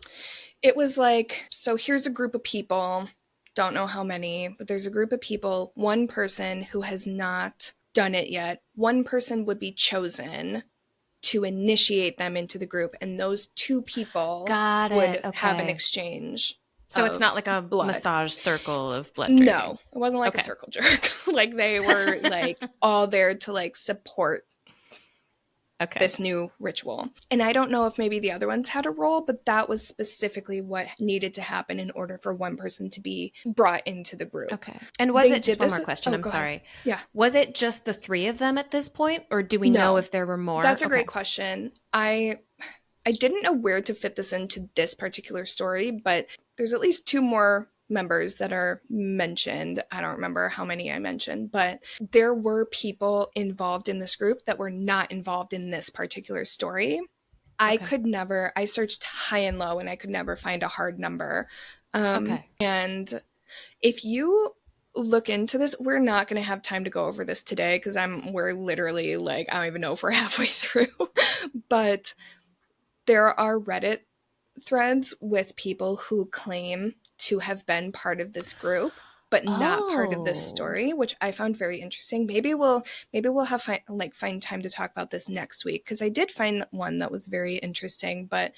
It was like, so here's a group of people, don't know how many, but there's a group of people, one person who has not done it yet, one person would be chosen to initiate them into the group, and those two people Got it. would have an Okay. exchange So it's not of like a blood. massage circle of blood drinking. No, it wasn't like a Okay. circle jerk. Like they were like all there to like support Okay. this new ritual. And I don't know if maybe the other ones had a role, but that was specifically what needed to happen in order for one person to be brought into the group. Okay. And was They it just did one this. more question? Oh, I'm go ahead. sorry. Yeah. Was it just the three of them at this point, or do we know No, if there were more? that's a Okay. great question. I didn't know where to fit this into this particular story, but there's at least two more members that are mentioned. I don't remember how many I mentioned, but there were people involved in this group that were not involved in this particular story. Okay. I searched high and low and I could never find a hard number. Okay. And if you look into this, we're not going to have time to go over this today because we're literally like, I don't even know if we're halfway through, but there are Reddit threads with people who claim to have been part of this group but not part of this Oh. story, which I found very interesting. Maybe we'll have find time to talk about this next week because I did find one that was very interesting. But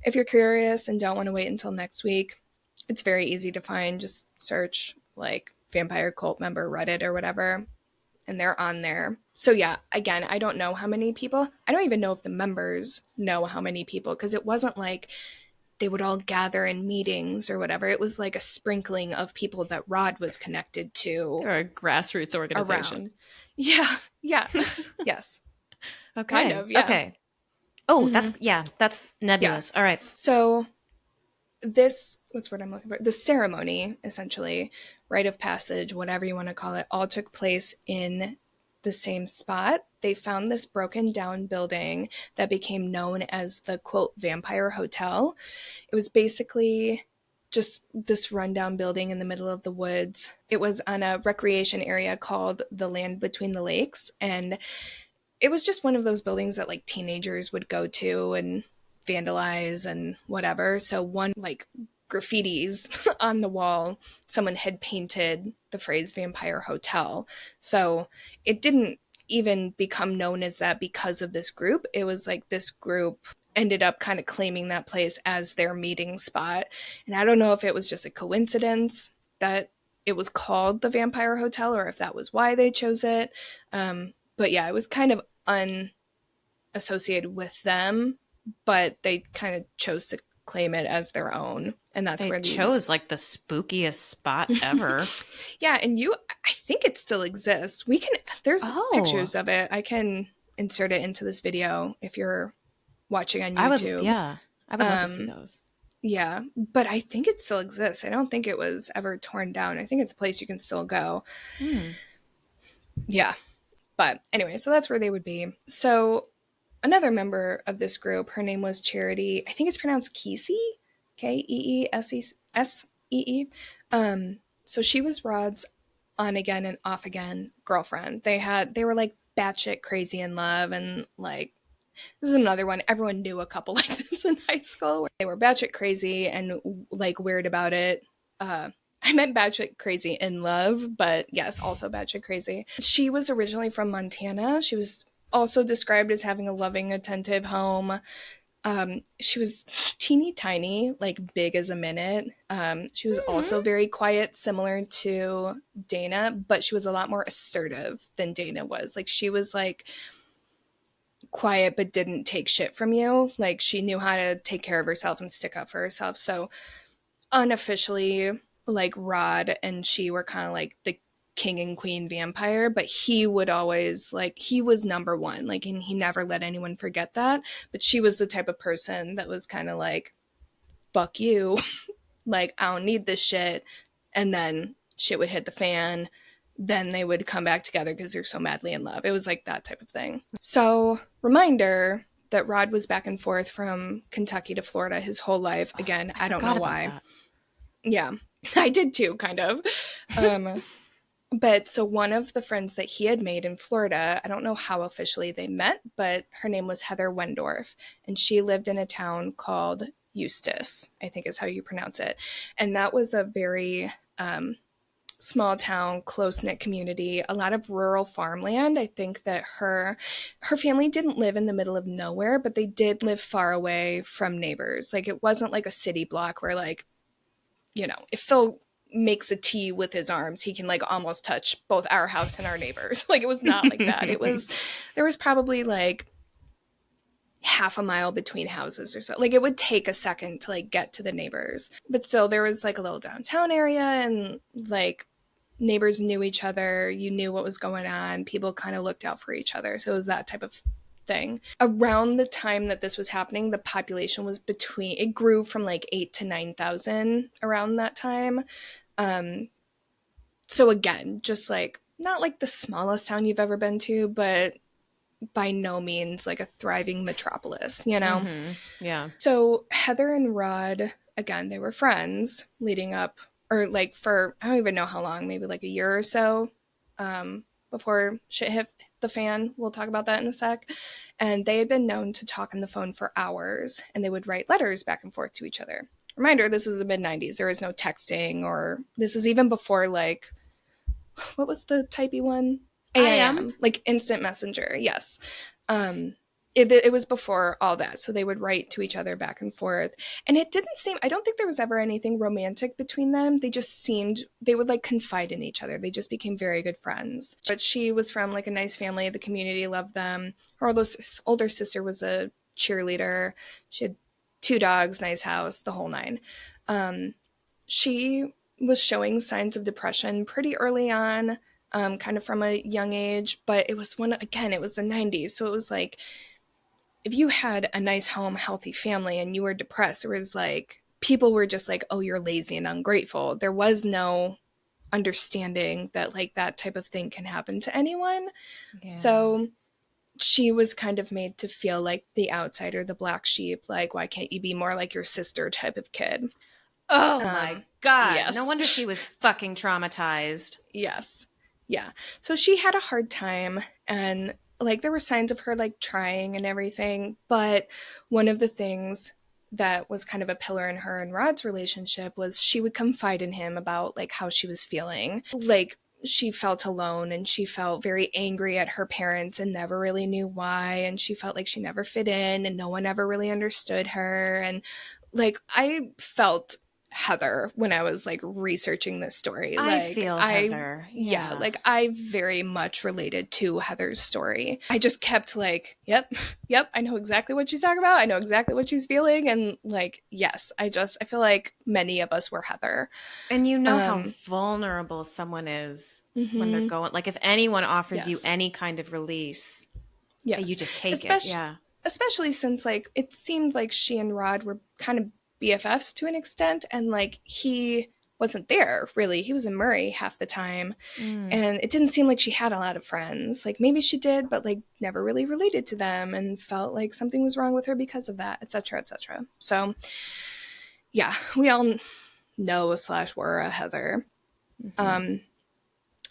if you're curious and don't want to wait until next week, it's very easy to find. Just search like vampire cult member Reddit or whatever, and they're on there. So yeah, again, I don't know how many people. I don't even know if the members know how many people because it wasn't like they would all gather in meetings or whatever. It was like a sprinkling of people that Rod was connected to They're a grassroots organization. around. Yeah, yeah, yes, kind Okay. of, yeah. Okay. Oh, Mm-hmm. that's Yeah. nebulous. All right. So this, what's what I'm looking for? The ceremony, essentially, rite of passage, whatever you want to call it, all took place in the same spot. They found this broken down building that became known as the, quote, vampire hotel. It was basically just this rundown building in the middle of the woods. It was on a recreation area called the Land Between the Lakes, and it was just one of those buildings that like teenagers would go to and vandalize and whatever. So one like graffitis on the wall, someone had painted the phrase vampire hotel. So it didn't even become known as that because of this group. It was like this group ended up kind of claiming that place as their meeting spot. And I don't know if it was just a coincidence that it was called the Vampire Hotel or if that was why they chose it. But yeah, it was kind of unassociated with them, but they kind of chose to claim it as their own. And that's They where chose like the spookiest spot ever. Yeah, and I think it still exists. There's Oh, pictures of it. I can insert it into this video if you're watching on I would, YouTube. yeah, I would love to see Um, those. yeah, but I think it still exists. I don't think it was ever torn down. I think it's a place you can still go. Hmm. Yeah. But anyway, so that's where they would be. So another member of this group, her name was Charity. I think it's pronounced Keesee, Keeessee. So she was Rod's on again and off again girlfriend. They were like batshit crazy in love, and like this is another one. Everyone knew a couple like this in high school where they were batshit crazy and like weird about it. I meant batshit crazy in love, but yes, also batshit crazy. She was originally from Montana. She was also described as having a loving, attentive home. She was teeny tiny, like big as a minute. She was also very quiet, similar to Dana, but she was a lot more assertive than Dana was. Like she was like quiet but didn't take shit from you. Like she knew how to take care of herself and stick up for herself. So unofficially, like Rod and she were kind of like the king and queen vampire, but he would always like he was number one, like, and he never let anyone forget that. But she was the type of person that was kind of like, fuck you, like I don't need this shit, and then shit would hit the fan. Then they would come back together because they're so madly in love. It was like that type of thing. So reminder that Rod was back and forth from Kentucky to Florida his whole life. Again, I I don't know forgot about why. that. Yeah, I did too, kind of. Um, but so one of the friends that he had made in Florida, I don't know how officially they met, but her name was Heather Wendorf, and she lived in a town called Eustis, I think is how you pronounce it. And that was a very small town, close knit community, a lot of rural farmland. I think that her family didn't live in the middle of nowhere, but they did live far away from neighbors. Like it wasn't like a city block where like, if Phil makes a T with his arms, he can like almost touch both our house and our neighbors. Like it was not like that. There was probably like half a mile between houses or so. Like it would take a second to like get to the neighbors. But still there was like a little downtown area, and like neighbors knew each other, you knew what was going on, people kind of looked out for each other. So it was that type of thing. Around the time that this was happening, the population was it grew from like 8 to 9,000 around that time. So again, just like not like the smallest town you've ever been to, but by no means like a thriving metropolis. Mm-hmm. Yeah. So Heather and Rod, again, they were friends leading up, or like for, I don't even know how long, maybe like a year or so before shit hit the fan. We'll talk about that in a sec. And they had been known to talk on the phone for hours, and they would write letters back and forth to each other. Reminder, this is the mid 90s. There was no texting, or this is even before like, what was the typey one? I am. AIM, like instant messenger. Yes. It was before all that. So they would write to each other back and forth. And it didn't seem, I don't think there was ever anything romantic between them. They would like confide in each other. They just became very good friends. But she was from like a nice family. The community loved them. Her older sister was a cheerleader. She had 2 dogs, nice house, the whole nine. She was showing signs of depression pretty early on, kind of from a young age. But it was it was the 90s. So it was like, if you had a nice home, healthy family, and you were depressed, there was like, people were just like, oh, you're lazy and ungrateful. There was no understanding that like that type of thing can happen to anyone. Yeah. So she was kind of made to feel like the outsider, the black sheep, like, why can't you be more like your sister type of kid? Oh my God. No Yes. wonder she was fucking traumatized. Yes. Yeah. So she had a hard time, and like there were signs of her like trying and everything, but one of the things that was kind of a pillar in her and Rod's relationship was she would confide in him about like how she was feeling. Like she felt alone, and she felt very angry at her parents and never really knew why, and she felt like she never fit in and no one ever really understood her. And like I felt Heather when I was like researching this story. I Like feel Heather. yeah, Yeah. like I very much related to Heather's story. I just kept like, yep, yep, I know exactly what she's talking about. I know exactly what she's feeling. And like, yes, I feel like many of us were Heather. And you know how Um, vulnerable someone is when they're mm-hmm, going, like if anyone offers you yes, any kind of release, you yes. just take it. Especially Yeah. especially since like it seemed like she and Rod were kind of BFFs to an extent, and like he wasn't there really. He was in Murray half the time, Mm. and it didn't seem like she had a lot of friends. Like maybe she did, but like never really related to them, and felt like something was wrong with her because of that, etc., etc. So yeah, we all know slash were a Heather. Mm-hmm. Um,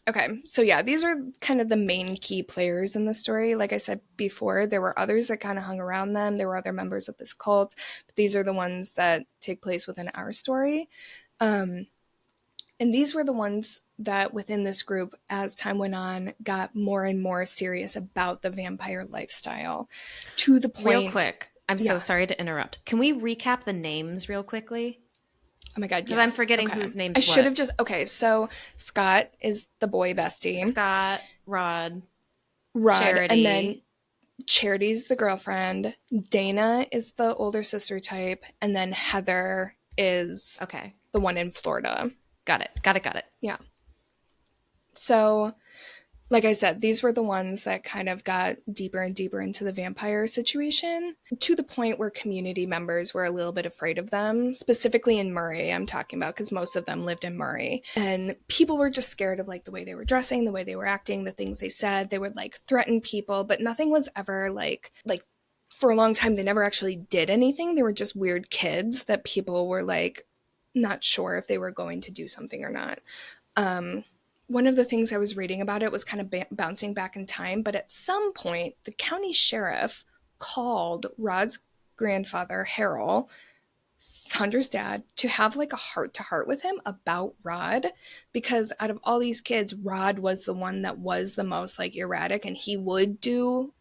Okay, so yeah, these are kind of the main key players in the story. Like I said before, there were others that kind of hung around them. There were other members of this cult, but these are the ones that take place within our story. Um, and these were the ones that within this group, as time went on, got more and more serious about the vampire lifestyle to the Real point. quick, I'm so Yeah. sorry to interrupt. Can we recap the names real quickly? Oh my God, Because I'm yes. forgetting Okay. whose I name's should what. have just. Okay, so Scott is the boy bestie, Scott, Rod, Rod, and then Charity. Charity's the girlfriend, Dana is the older sister type, and then Heather is Okay. the one in Florida. Got it. Got it. Got it. Yeah. So, like I said, these were the ones that kind of got deeper and deeper into the vampire situation to the point where community members were a little bit afraid of them, specifically in Murray, I'm talking about, because most of them lived in Murray. And people were just scared of like the way they were dressing, the way they were acting, the things they said. They would like threaten people, but nothing was ever like for a long time, they never actually did anything. They were just weird kids that people were like not sure if they were going to do something or not. Um, One of the things I was reading about it was kind of bouncing back in time, but at some point, the county sheriff called Rod's grandfather, Harold, Sandra's dad, to have like a heart to heart with him about Rod, because out of all these kids, Rod was the one that was the most like erratic, and he would do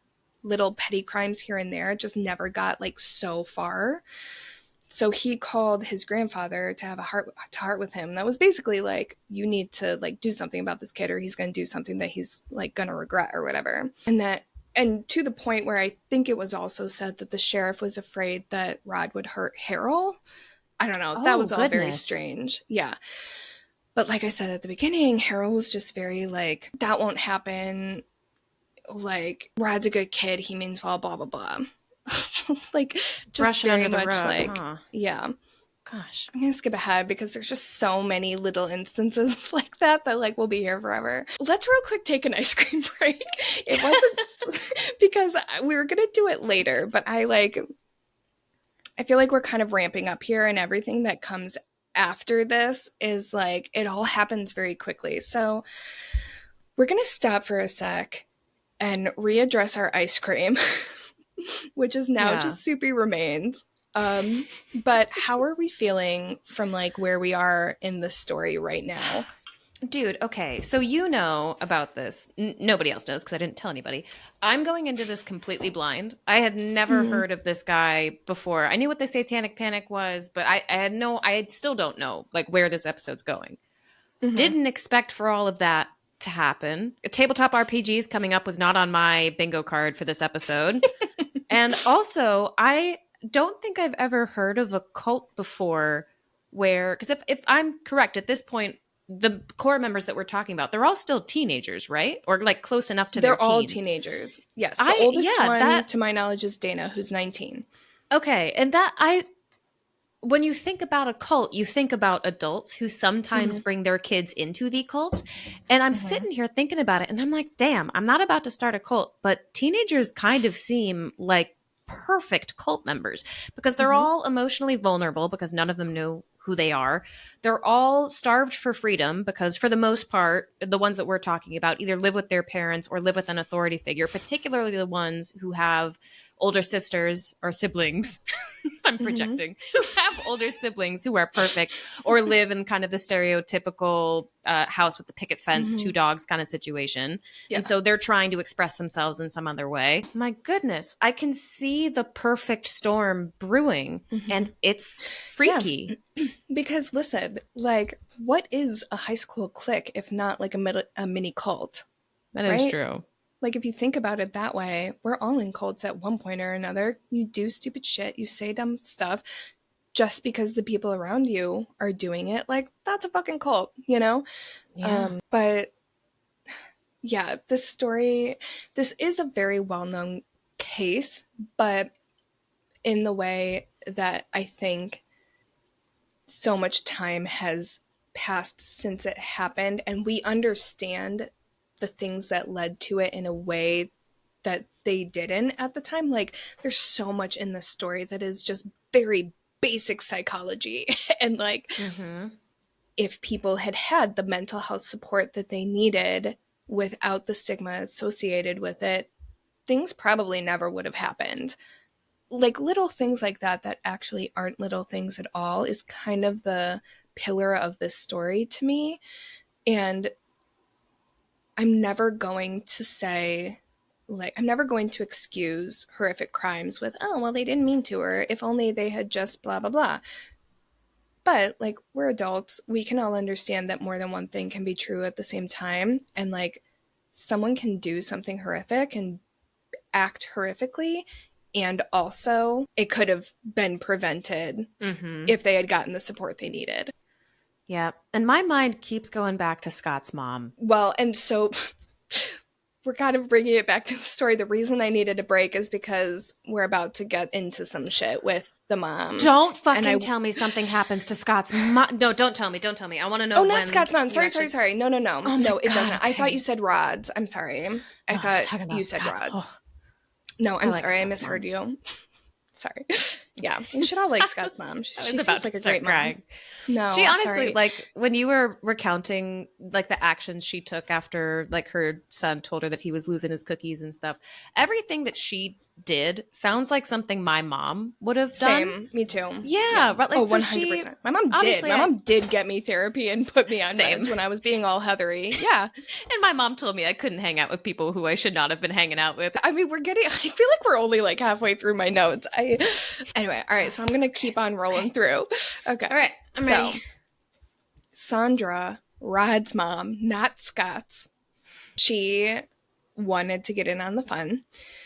little petty crimes here and there. It just never got like so far. So he called his grandfather to have a heart to heart with him. That was basically like, you need to like do something about this kid, or he's going to do something that he's like going to regret or whatever. And to the point where I think it was also said that the sheriff was afraid that Rod would hurt Harold. I don't know. That Oh, was all very goodness. strange. Yeah. But like I said at the beginning, Harold was just very like, that won't happen. Like, Rod's a good kid. He means well, blah, blah, blah. Like, just Brush it very under the much rug, like, huh? yeah. Gosh. I'm gonna skip ahead because there's just so many little instances like that like we'll be here forever. Let's real quick take an ice cream break. It wasn't because we were gonna do it later, but I feel like we're kind of ramping up here, and everything that comes after this is like it all happens very quickly. So we're gonna stop for a sec and readdress our ice cream, which is now Yeah. just soupy remains. But how are we feeling from like where we are in the story right now? Dude, okay. So you know about this. Nobody else knows because I didn't tell anybody. I'm going into this completely blind. I had never Mm-hmm. heard of this guy before. I knew what the Satanic Panic was, but I still don't know like where this episode's going. Mm-hmm. Didn't expect for all of that to happen. Tabletop RPGs coming up was not on my bingo card for this episode. And also, I don't think I've ever heard of a cult before where, because if I'm correct, at this point, the core members that we're talking about, they're all still teenagers, right? Or like close enough to their They're all teens. teenagers. Yes. The oldest Yeah, one, that, to my knowledge, is Dana, who's 19. okay. And when you think about a cult, you think about adults who sometimes Mm-hmm. bring their kids into the cult. And I'm Mm-hmm. sitting here thinking about it and I'm like, damn, I'm not about to start a cult, but teenagers kind of seem like perfect cult members because they're Mm-hmm. all emotionally vulnerable because none of them know who they are. They're all starved for freedom because, for the most part, the ones that we're talking about either live with their parents or live with an authority figure, particularly the ones who have older sisters or siblings. I'm projecting, who have older siblings who are perfect or live in kind of the stereotypical house with the picket fence, two dogs kind of situation. Yeah. And so they're trying to express themselves in some other way. My goodness, I can see the perfect storm brewing, and it's freaky. Yeah. Because listen, like, what is a high school clique if not like a mini cult? That is true. Like, if you think about it that way, we're all in cults at one point or another. You do stupid shit, you say dumb stuff just because the people around you are doing it. Like, that's a fucking cult, you know? Yeah. But yeah, this is a very well-known case, but in the way that I think so much time has passed since it happened, and we understand the things that led to it in a way that they didn't at the time. Like, there's so much in this story that is just very basic psychology. And like, if people had had the mental health support that they needed without the stigma associated with it, things probably never would have happened. Like, little things like that actually aren't little things at all is kind of the pillar of this story to me. And I'm never going to say, like, I'm never going to excuse horrific crimes with, oh, well, they didn't mean to, or if only they had just blah, blah, blah. But, like, we're adults. We can all understand that more than one thing can be true at the same time. And, like, someone can do something horrific and act horrifically, and also it could have been prevented if they had gotten the support they needed. Yeah. And my mind keeps going back to Scott's mom. Well, and so we're kind of bringing it back to the story. The reason I needed a break is because we're about to get into some shit with the mom. Don't fucking tell me something happens to Scott's mom. No, don't tell me. Don't tell me. I want to know. Oh, not Scott's mom. Sorry. No. Oh No, it God, doesn't. okay. I thought you said Rod's. I'm sorry. I thought you said Scott's. Rod's. Oh. No, I'm like sorry. I Scott's misheard mom. you. Sorry. Yeah, we should all like Scott's mom. She seems about like to a great crying. mom. No, she honestly, sorry. like, when you were recounting like the actions she took after like her son told her that he was losing his cookies and stuff, everything that she did sounds like something my mom would have done. Same, me too. Yeah. Right, like, 100%. My mom did. My mom did get me therapy and put me on meds when I was being all heathery. Yeah. And my mom told me I couldn't hang out with people who I should not have been hanging out with. I mean, I feel like we're only like halfway through my notes. Anyway, all right, so I'm going to keep on rolling through. Okay. All right, I'm ready. Sandra, Rod's mom, not Scott's, she wanted to get in on the fun.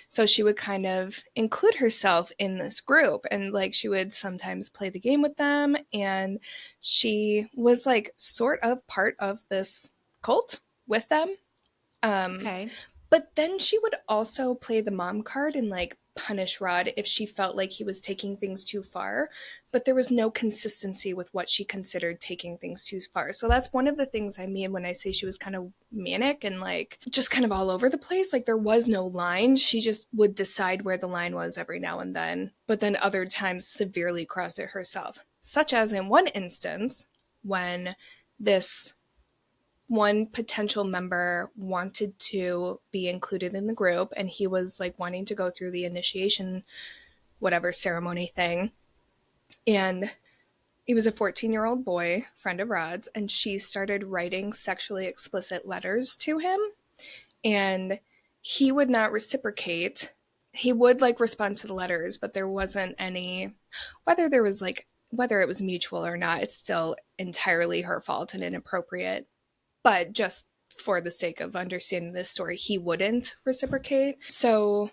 So she would kind of include herself in this group, and like she would sometimes play the game with them, and she was like sort of part of this cult with them. Okay. But then she would also play the mom card and like punish Rod if she felt like he was taking things too far. But there was no consistency with what she considered taking things too far. So that's one of the things I mean when I say she was kind of manic and like just kind of all over the place. Like, there was no line. She just would decide where the line was every now and then, but then other times severely cross it herself. Such as in one instance when this one potential member wanted to be included in the group, and he was like wanting to go through the initiation whatever ceremony thing, and he was a 14-year-old boy, friend of Rod's, and she started writing sexually explicit letters to him, and he would not reciprocate. He would like respond to the letters, but there wasn't any, whether it was mutual or not, it's still entirely her fault and inappropriate. But just for the sake of understanding this story, he wouldn't reciprocate. So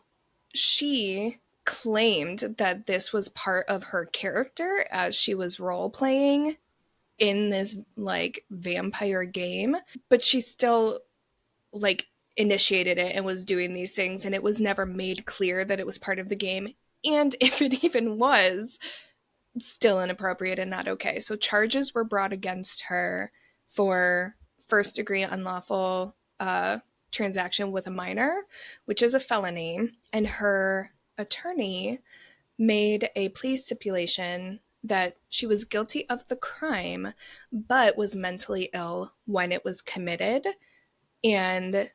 she claimed that this was part of her character as she was role-playing in this, like, vampire game. But she still, like, initiated it and was doing these things, and it was never made clear that it was part of the game. And if it even was, still inappropriate and not okay. So charges were brought against her for first-degree unlawful transaction with a minor, which is a felony, and her attorney made a plea stipulation that she was guilty of the crime, but was mentally ill when it was committed, and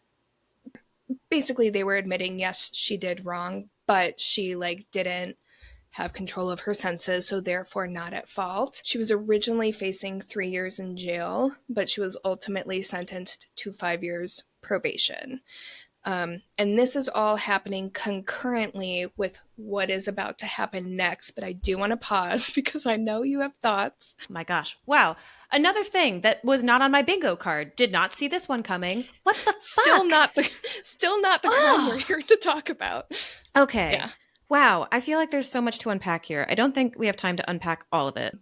basically they were admitting, yes, she did wrong, but she like didn't have control of her senses, so therefore not at fault. She was originally facing 3 years in jail, but she was ultimately sentenced to 5 years probation. And this is all happening concurrently with what is about to happen next, but I do want to pause because I know you have thoughts. Oh my gosh. Wow. Another thing that was not on my bingo card. Did not see this one coming. What the Still fuck? not the crime we're here to talk about. Okay. Yeah. Wow. I feel like there's so much to unpack here. I don't think we have time to unpack all of it.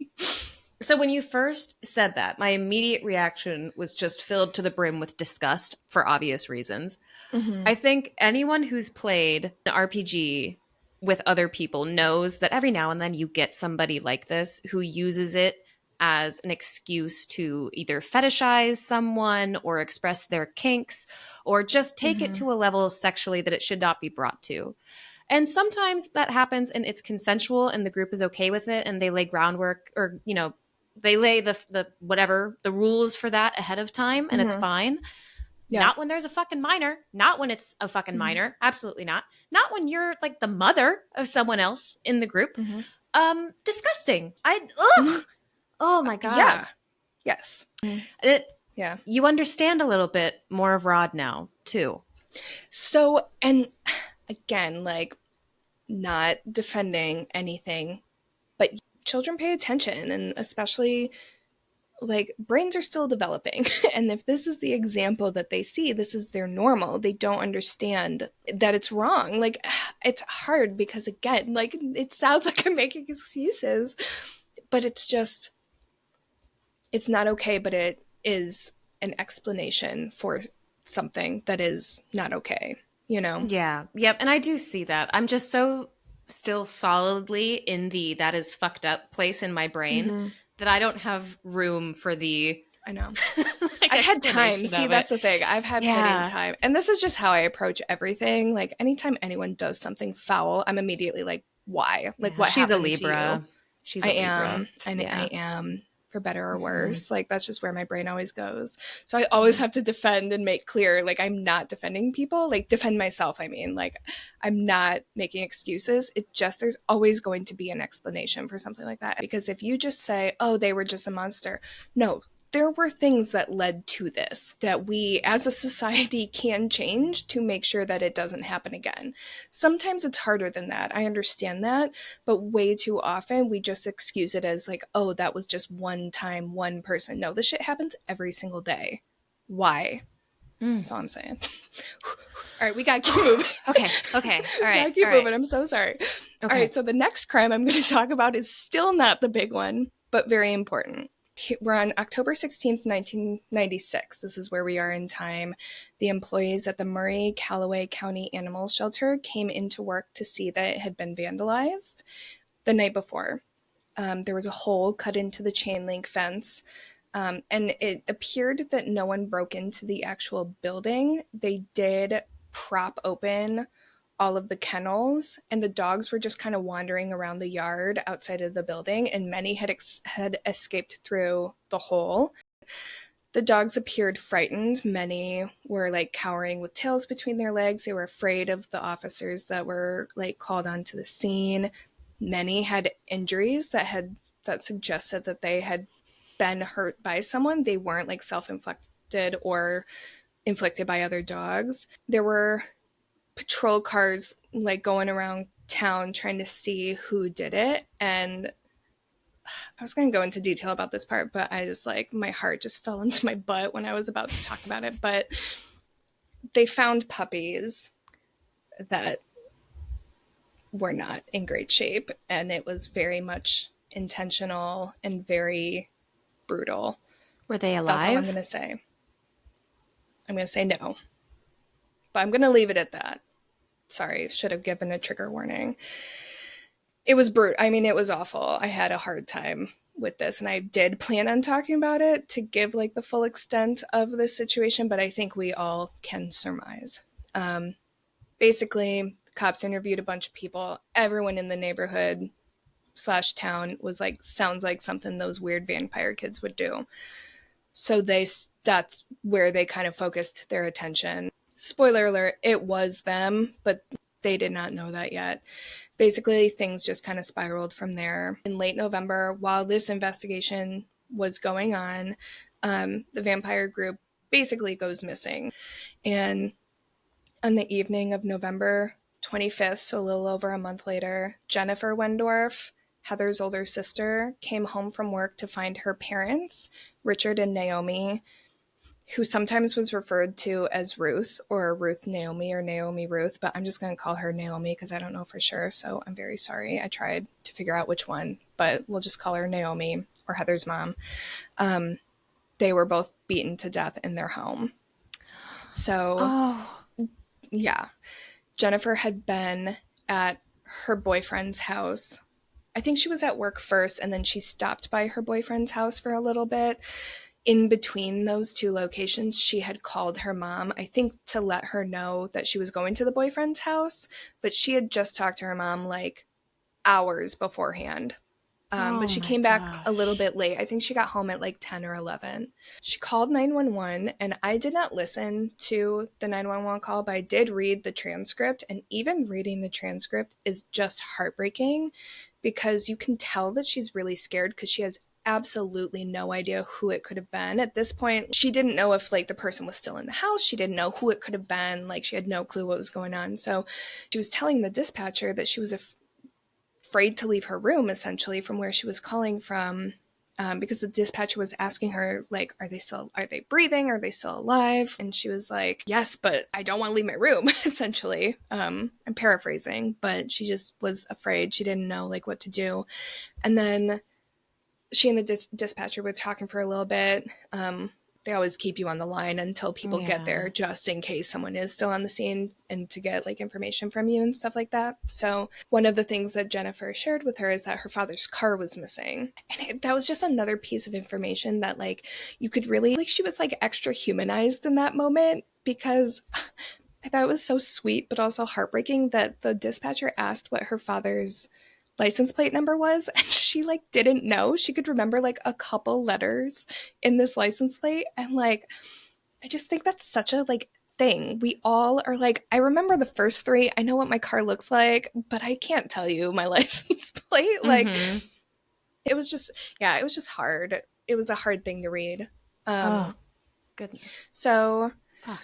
So when you first said that, my immediate reaction was just filled to the brim with disgust for obvious reasons. Mm-hmm. I think anyone who's played an RPG with other people knows that every now and then you get somebody like this who uses it as an excuse to either fetishize someone or express their kinks or just take it Mm-hmm. to a level sexually that it should not be brought to. And sometimes that happens and it's consensual and the group is okay with it and they lay groundwork or, they lay the whatever, the rules for that ahead of time and it's Mm-hmm. fine. Yeah. Not when there's a fucking minor. Not when it's a fucking Mm-hmm. minor. Absolutely not. Not when you're like the mother of someone else in the group. Mm-hmm. Disgusting. Mm-hmm. Oh my God. Yeah. Yes. Yeah. You understand a little bit more of Rod now, too. So, and again, like, not defending anything, but children pay attention, and especially like brains are still developing. And if this is the example that they see, this is their normal, they don't understand that it's wrong. Like, it's hard because, again, like, it sounds like I'm making excuses, but it's not okay, but it is an explanation for something that is not okay, you know? Yeah. Yep. And I do see that. I'm just so still solidly in the that is fucked up place in my brain Mm-hmm. that I don't have room for the I know. like I've had time. explanation See, of that's it. the thing. I've had plenty Yeah. of time. And this is just how I approach everything. Like, anytime anyone does something foul, I'm immediately like, why? Like, Yeah. what She's a happened to Libra. you? She's I a Libra. am. And Yeah. I am, for better or Mhm. worse. Like, that's just where my brain always goes. So I always have to defend and make clear, like, I'm not defending people. Like, defend myself, I mean. Like, I'm not making excuses. It just, there's always going to be an explanation for something like that. Because if you just say, oh, they were just a monster. No, there were things that led to this that we as a society can change to make sure that it doesn't happen again. Sometimes it's harder than that. I understand that, but way too often we just excuse it as like, oh, that was just one time, one person. No, this shit happens every single day. Why? That's all I'm saying. All right, we gotta keep moving. Okay. All right. Gotta keep all right. moving. I'm so sorry. Okay. All right, so the next crime I'm going to talk about is still not the big one, but very important. We're on October 16th, 1996. This is where we are in time. The employees at the Murray Callaway County Animal Shelter came into work to see that it had been vandalized the night before. There was a hole cut into the chain link fence, and it appeared that no one broke into the actual building. They did prop open all of the kennels, and the dogs were just kind of wandering around the yard outside of the building, and many had escaped through the hole. The dogs appeared frightened. Many were like cowering with tails between their legs. They were afraid of the officers that were like called onto the scene. Many had injuries that suggested that they had been hurt by someone. They weren't like self-inflicted or inflicted by other dogs. There were patrol cars like going around town trying to see who did it, and I was going to go into detail about this part, but I just like my heart just fell into my butt when I was about to talk about it. But they found puppies that were not in great shape, and it was very much intentional and very brutal. Were they That's all I'm alive? going to say. I'm going to say no, but I'm going to leave it at that. Sorry, should have given a trigger warning. It was brutal. I mean, it was awful. I had a hard time with this, and I did plan on talking about it to give like the full extent of this situation, but I think we all can surmise. Basically, the cops interviewed a bunch of people. Everyone in the neighborhood / town was like, sounds like something those weird vampire kids would do. So that's where they kind of focused their attention. Spoiler alert, it was them, but They did not know that yet. Basically, things just kind of spiraled from there. In late November, while this investigation was going on, the vampire group basically goes missing. And on the evening of November 25th, so a little over a month later, Jennifer Wendorf, Heather's older sister, came home from work to find her parents, Richard and Naomi, who sometimes was referred to as Ruth or Ruth Naomi or Naomi Ruth, but I'm just going to call her Naomi because I don't know for sure, so I'm very sorry. I tried to figure out which one, but we'll just call her Naomi, or Heather's mom. They were both beaten to death in their home. So, yeah. Jennifer had been at her boyfriend's house. I think she was at work first, and then she stopped by her boyfriend's house for a little bit. In between those two locations, she had called her mom, I think to let her know that she was going to the boyfriend's house, but she had just talked to her mom like hours beforehand. But she came back a little bit late. I think she got home at like 10 or 11. She called 911, and I did not listen to the 911 call, but I did read the transcript, and even reading the transcript is just heartbreaking because you can tell that she's really scared because she has absolutely no idea who it could have been. At this point, she didn't know if like the person was still in the house. She didn't know who it could have been. Like she had no clue what was going on. So she was telling the dispatcher that she was afraid to leave her room, essentially, from where she was calling from, because the dispatcher was asking her, like, are they breathing? Are they still alive? And she was like, yes, but I don't want to leave my room, essentially. I'm paraphrasing, but she just was afraid. She didn't know, like, what to do. And then she and the dispatcher were talking for a little bit. They always keep you on the line until people get there, just in case someone is still on the scene and to get like information from you and stuff like that. So one of the things that Jennifer shared with her is that her father's car was missing. And that was just another piece of information that like you could really, like she was like extra humanized in that moment, because I thought it was so sweet, but also heartbreaking that the dispatcher asked what her father's license plate number was, and she like didn't know. She could remember like a couple letters in this license plate, and like I just think that's such a like thing. We all are like, I remember the first three, I know what my car looks like, but I can't tell you my license plate. Like it was just hard. It was a hard thing to read. Oh goodness. So Fuck.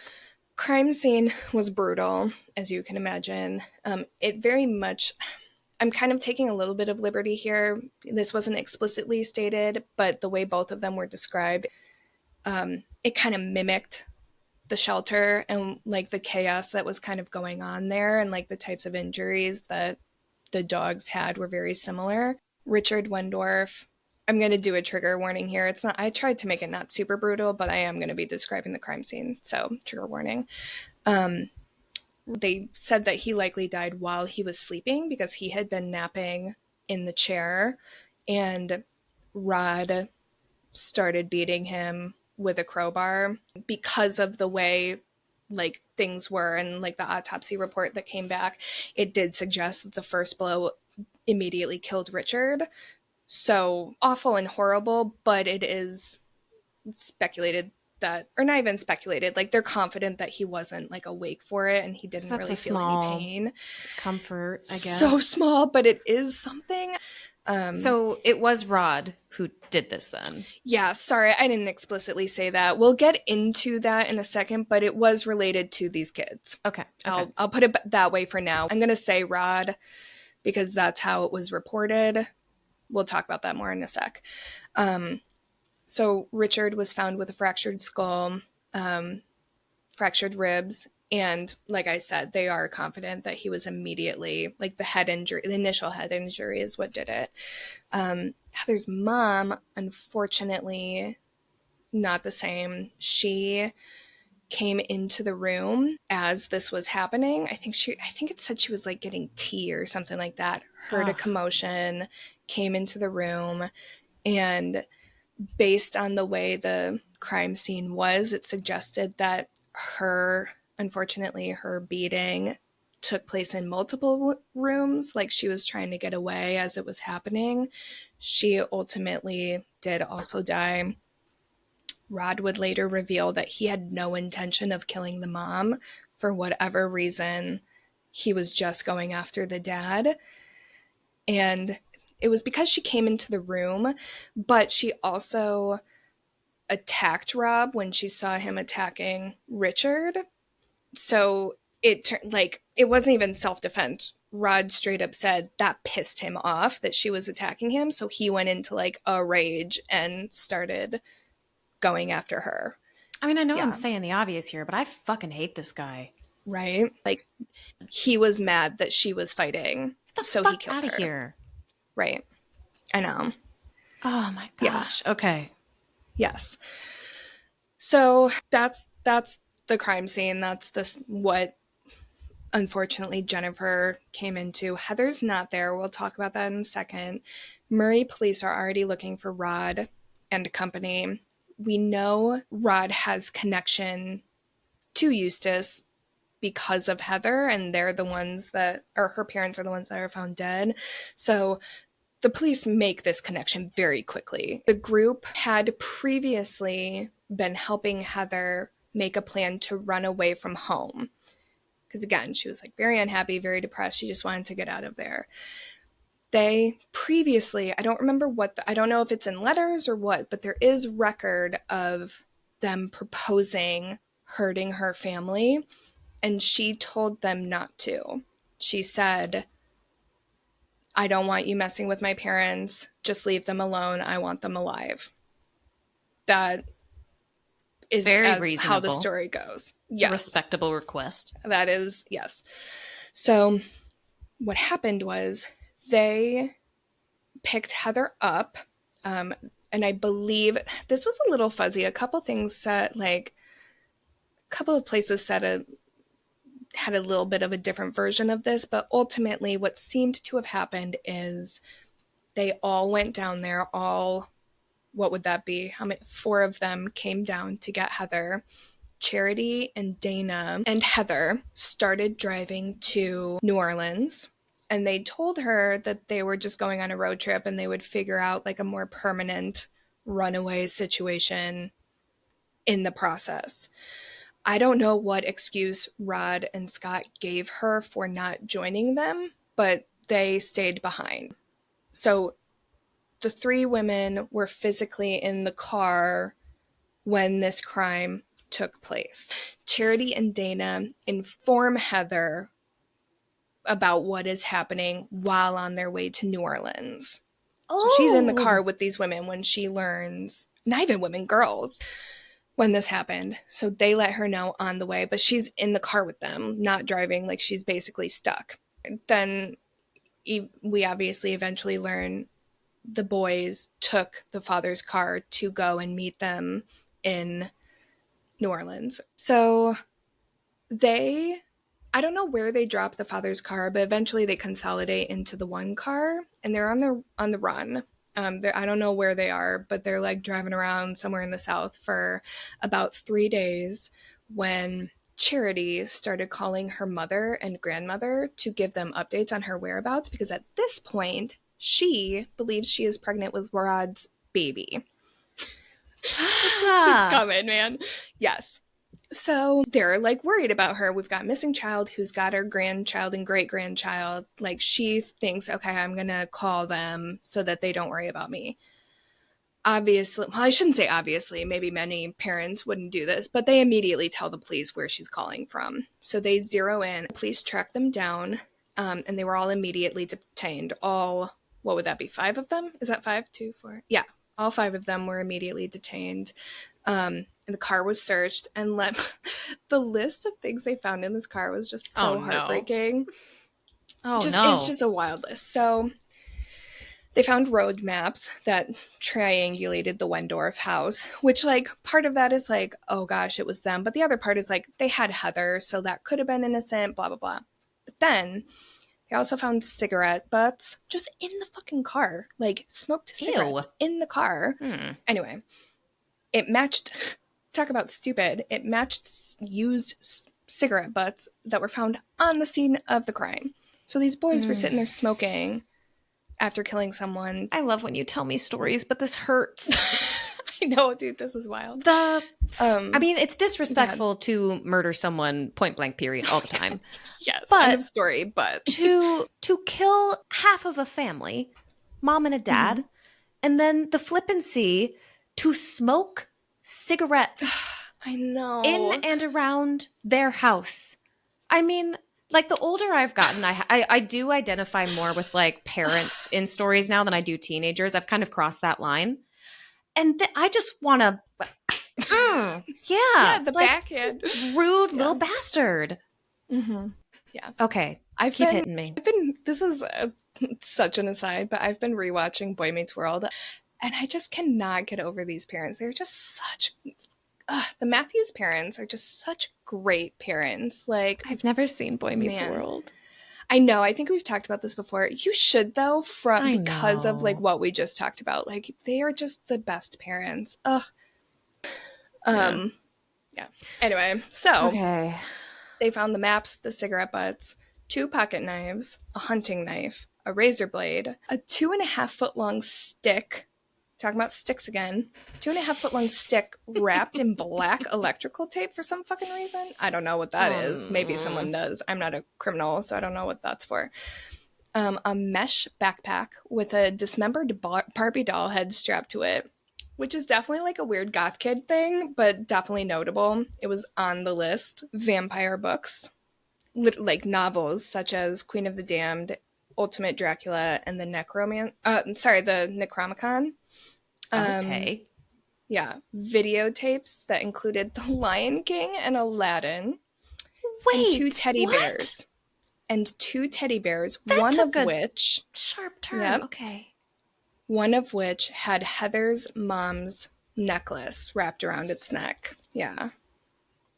Crime scene was brutal, as you can imagine. It very much, I'm kind of taking a little bit of liberty here. This wasn't explicitly stated, but the way both of them were described, it kind of mimicked the shelter, and like the chaos that was kind of going on there, and like the types of injuries that the dogs had were very similar. Richard Wendorf, I'm going to do a trigger warning here. It's not, I tried to make it not super brutal, but I am going to be describing the crime scene, so trigger warning. They said that he likely died while he was sleeping because he had been napping in the chair, and Rod started beating him with a crowbar because of the way like things were, and like the autopsy report that came back, it did suggest that the first blow immediately killed Richard. So awful and horrible, but it is speculated that, or not even speculated, like they're confident that he wasn't like awake for it and he didn't So that's really a feel small any pain. comfort, I guess. So small, but it is something. So it was Rod who did this then? Yeah, sorry, I didn't explicitly say that. We'll get into that in a second, but it was related to these kids. Okay. I'll put it that way for now. I'm going to say Rod because that's how it was reported. We'll talk about that more in a sec. So Richard was found with a fractured skull, fractured ribs, and like I said, they are confident that he was immediately, like the head injury, the initial head injury is what did it. Heather's mom, unfortunately, not the same. She came into the room as this was happening. I think it said she was like getting tea or something like that. Heard a commotion, came into the room, and based on the way the crime scene was, it suggested that unfortunately, her beating took place in multiple rooms. Like she was trying to get away as it was happening. She ultimately did also die. Rod would later reveal that he had no intention of killing the mom. For whatever reason, he was just going after the dad. And it was because she came into the room, but she also attacked Rob when she saw him attacking Richard. So it wasn't even self-defense. Rod straight up said that pissed him off that she was attacking him, so he went into like a rage and started going after her. I mean, I know I'm Yeah. saying the obvious here, but I fucking hate this guy. Right? Like, he was mad that she was fighting, Get the so he fuck killed out of her. here. Right. I know. Oh my Yeah. gosh. Okay. Yes. So that's the crime scene. That's what unfortunately Jennifer came into. Heather's not there. We'll talk about that in a second. Murray police are already looking for Rod and company. We know Rod has connection to Eustace because of Heather, and they're the ones that, or her parents are the ones that are found dead. So the police make this connection very quickly. The group had previously been helping Heather make a plan to run away from home. Because again, she was like very unhappy, very depressed. She just wanted to get out of there. They previously, I don't remember I don't know if it's in letters or what, but there is record of them proposing hurting her family, and she told them not to. She said, I don't want you messing with my parents. Just leave them alone. I want them alive. That is Very as how the reasonable. story goes. It's Yes. a respectable request. That is, yes. So what happened was they picked Heather up. And I believe this was a little fuzzy. A couple things said, like, a couple of places said had a little bit of a different version of this, but ultimately what seemed to have happened is they all went down there, what would that be? How many? 4 of them came down to get Heather. Charity and Dana and Heather started driving to New Orleans, and they told her that they were just going on a road trip and they would figure out like a more permanent runaway situation in the process. I don't know what excuse Rod and Scott gave her for not joining them, but they stayed behind. So the 3 women were physically in the car when this crime took place. Charity and Dana inform Heather about what is happening while on their way to New Orleans. So she's in the car with these women when she learns, not even women, girls, when this happened. So they let her know on the way, but she's in the car with them, not driving, like she's basically stuck. Then we obviously eventually learn the boys took the father's car to go and meet them in New Orleans. So I don't know where they drop the father's car, but eventually they consolidate into the one car, and they're on the run. I don't know where they are, but they're like driving around somewhere in the South for about 3 days when Charity started calling her mother and grandmother to give them updates on her whereabouts, because at this point, she believes she is pregnant with Rod's baby. It just keeps coming, man. Yes. So they're like worried about her. We've got missing child who's got her grandchild and great grandchild. Like, she thinks, okay, I'm going to call them so that they don't worry about me. Obviously, well, I shouldn't say obviously, maybe many parents wouldn't do this, but they immediately tell the police where she's calling from. So they zero in, police track them down, and they were all immediately detained. All, what would that be, 5 of them? Is that 5? 2, 4? Yeah, all 5 of them were immediately detained. And the car was searched, and the list of things they found in this car was just so heartbreaking. It's just a wild list. So they found road maps that triangulated the Wendorf house, which, like, part of that is like, oh gosh, it was them. But the other part is like, they had Heather, so that could have been innocent, blah, blah, blah. But then they also found cigarette butts just in the fucking car. Like, smoked cigarettes in the car. Anyway, it matched, talk about stupid, it matched used cigarette butts that were found on the scene of the crime. So these boys were sitting there smoking after killing someone. I love when you tell me stories, but this hurts. I know, dude, this is wild. I Um, mean, it's disrespectful to murder someone point blank, period, all the time. yes, end But of story, but to kill half of a family, mom and a dad, Mhm. and then the flippancy to smoke cigarettes I in know. and around their house. I mean, like the older I've gotten, I do identify more with like parents in stories now than I do teenagers. I've kind of crossed that line. And I just want to, Yeah, yeah, the like backhand. rude Yeah. little bastard. Mm-hmm. Yeah. Okay, I've keep been, hitting me. this is such an aside, but I've been rewatching Boy Meets World, and I just cannot get over these parents. They're just such, the Matthews parents are just such great parents. Like, I've never seen Boy Meets man, World. I know. I think we've talked about this before. You should though, from I because of like know. what we just talked about. Like, they are just the best parents. Ugh. Yeah. Um. Yeah. Anyway, so Okay. they found the maps, the cigarette butts, 2 pocket knives, a hunting knife, a razor blade, a 2.5 foot long stick. Talking about sticks again. 2.5 foot long stick wrapped in black electrical tape for some fucking reason. I don't know what that is. Maybe someone does. I'm not a criminal, so I don't know what that's for. A mesh backpack with a dismembered Barbie doll head strapped to it, which is definitely like a weird goth kid thing, but definitely notable. It was on the list. Vampire books, like novels such as Queen of the Damned, Ultimate Dracula, and the the Necronomicon. Um, Okay. yeah, videotapes that included The Lion King and Aladdin, and two Wait, teddy what? bears. And two teddy bears, That took a sharp turn. yep, Okay. one of which had Heather's mom's necklace wrapped around its neck. Yeah,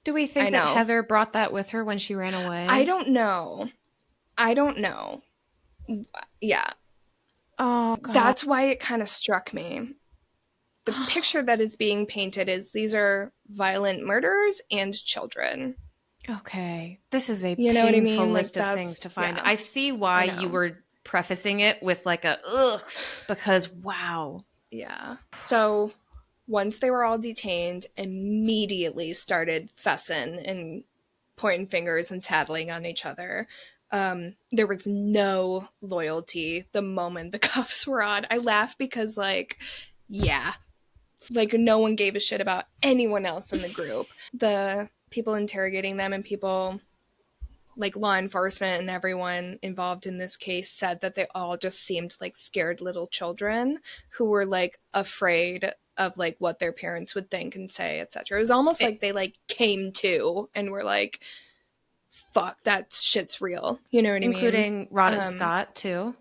Do we I think that know. Heather brought that with her when she ran I away? don't know. I don't know. Yeah, Oh, God. that's why it kind of struck me. The picture that is being painted is these are violent murderers and children. Okay. This is a You know what I painful mean? Like, list of things that's, to find. yeah, I see I why you know. were prefacing it with like a ugh, because wow. Yeah. So once they were all detained, immediately started fussing and pointing fingers and tattling on each other. There was no loyalty the moment the cuffs were on. I laugh because, like, yeah, like no one gave a shit about anyone else in the group. The people interrogating them and people like law enforcement and everyone involved in this case said that they all just seemed like scared little children who were like afraid of like what their parents would think and say, etc. It was almost It, like they like came to and were like, fuck, that shit's real. You know what I mean? including Rod and Um Scott too.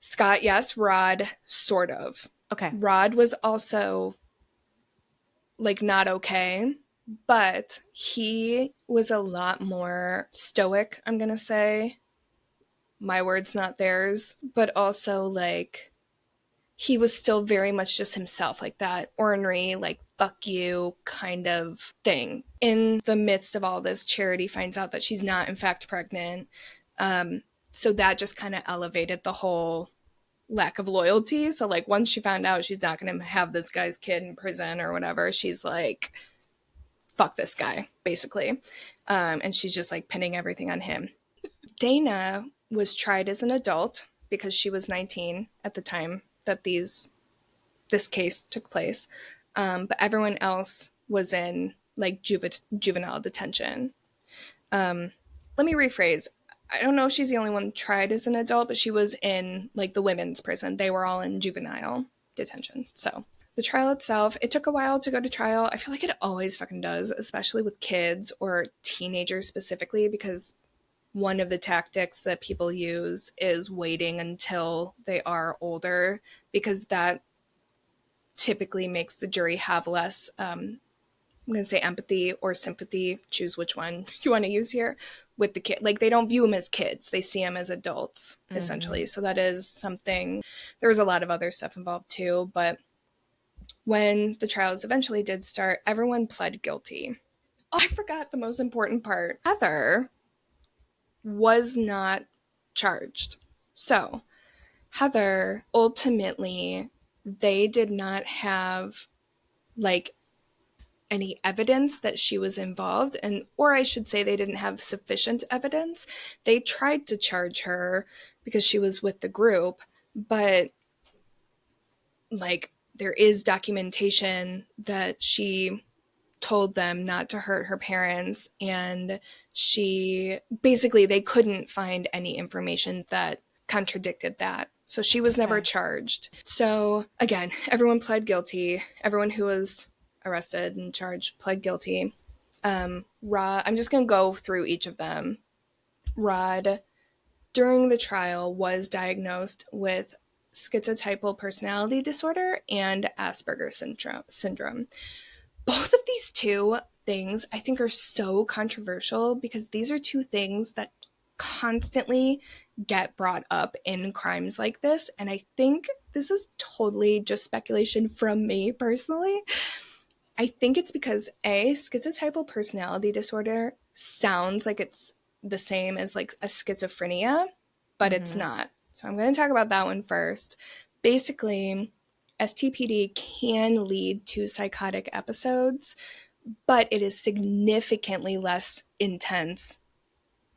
Scott, yes. Rod, sort of. Okay. Rod was also like not okay, but he was a lot more stoic, I'm gonna say. My words, not theirs, but also like he was still very much just himself, like that ornery, like fuck you kind of thing. In the midst of all this, Charity finds out that she's not, in fact, pregnant. Um, so that just kind of elevated the whole lack of loyalty. So, like, once she found out she's not going to have this guy's kid in prison or whatever, she's like, fuck this guy, basically. And she's just like pinning everything on him. Dana was tried as an adult because she was 19 at the time that this case took place, but everyone else was in like juvenile detention. Let me rephrase. I don't know if she's the only one tried as an adult, but she was in like the women's prison. They were all in juvenile detention. So the trial itself, it took a while to go to trial. I feel like it always fucking does, especially with kids or teenagers specifically, because one of the tactics that people use is waiting until they are older, because that typically makes the jury have less, I'm going to say empathy or sympathy, choose which one you want to use here, with the kid. Like, they don't view them as kids, they see them as adults, Mm-hmm. essentially. So that is something. There was a lot of other stuff involved too, but when the trials eventually did start, everyone pled guilty. Oh, I forgot the most important part. Heather was not charged. So Heather, ultimately, they did not have like any evidence that she was involved, and or I should say they didn't have sufficient evidence. They tried to charge her because she was with the group, but like there is documentation that she told them not to hurt her parents, and she basically they couldn't find any information that contradicted that. So she was never charged. So again, everyone pled guilty. Everyone who was arrested and charged pled guilty. Rod, I'm just going to go through each of them. Rod, during the trial, was diagnosed with schizotypal personality disorder and Asperger's syndrome. Both of these two things I think are so controversial because these are two things that constantly get brought up in crimes like this. And I think this is totally just speculation from me personally. I think it's because schizotypal personality disorder sounds like it's the same as like a schizophrenia, but it's not. So I'm going to talk about that one first. Basically, STPD can lead to psychotic episodes, but it is significantly less intense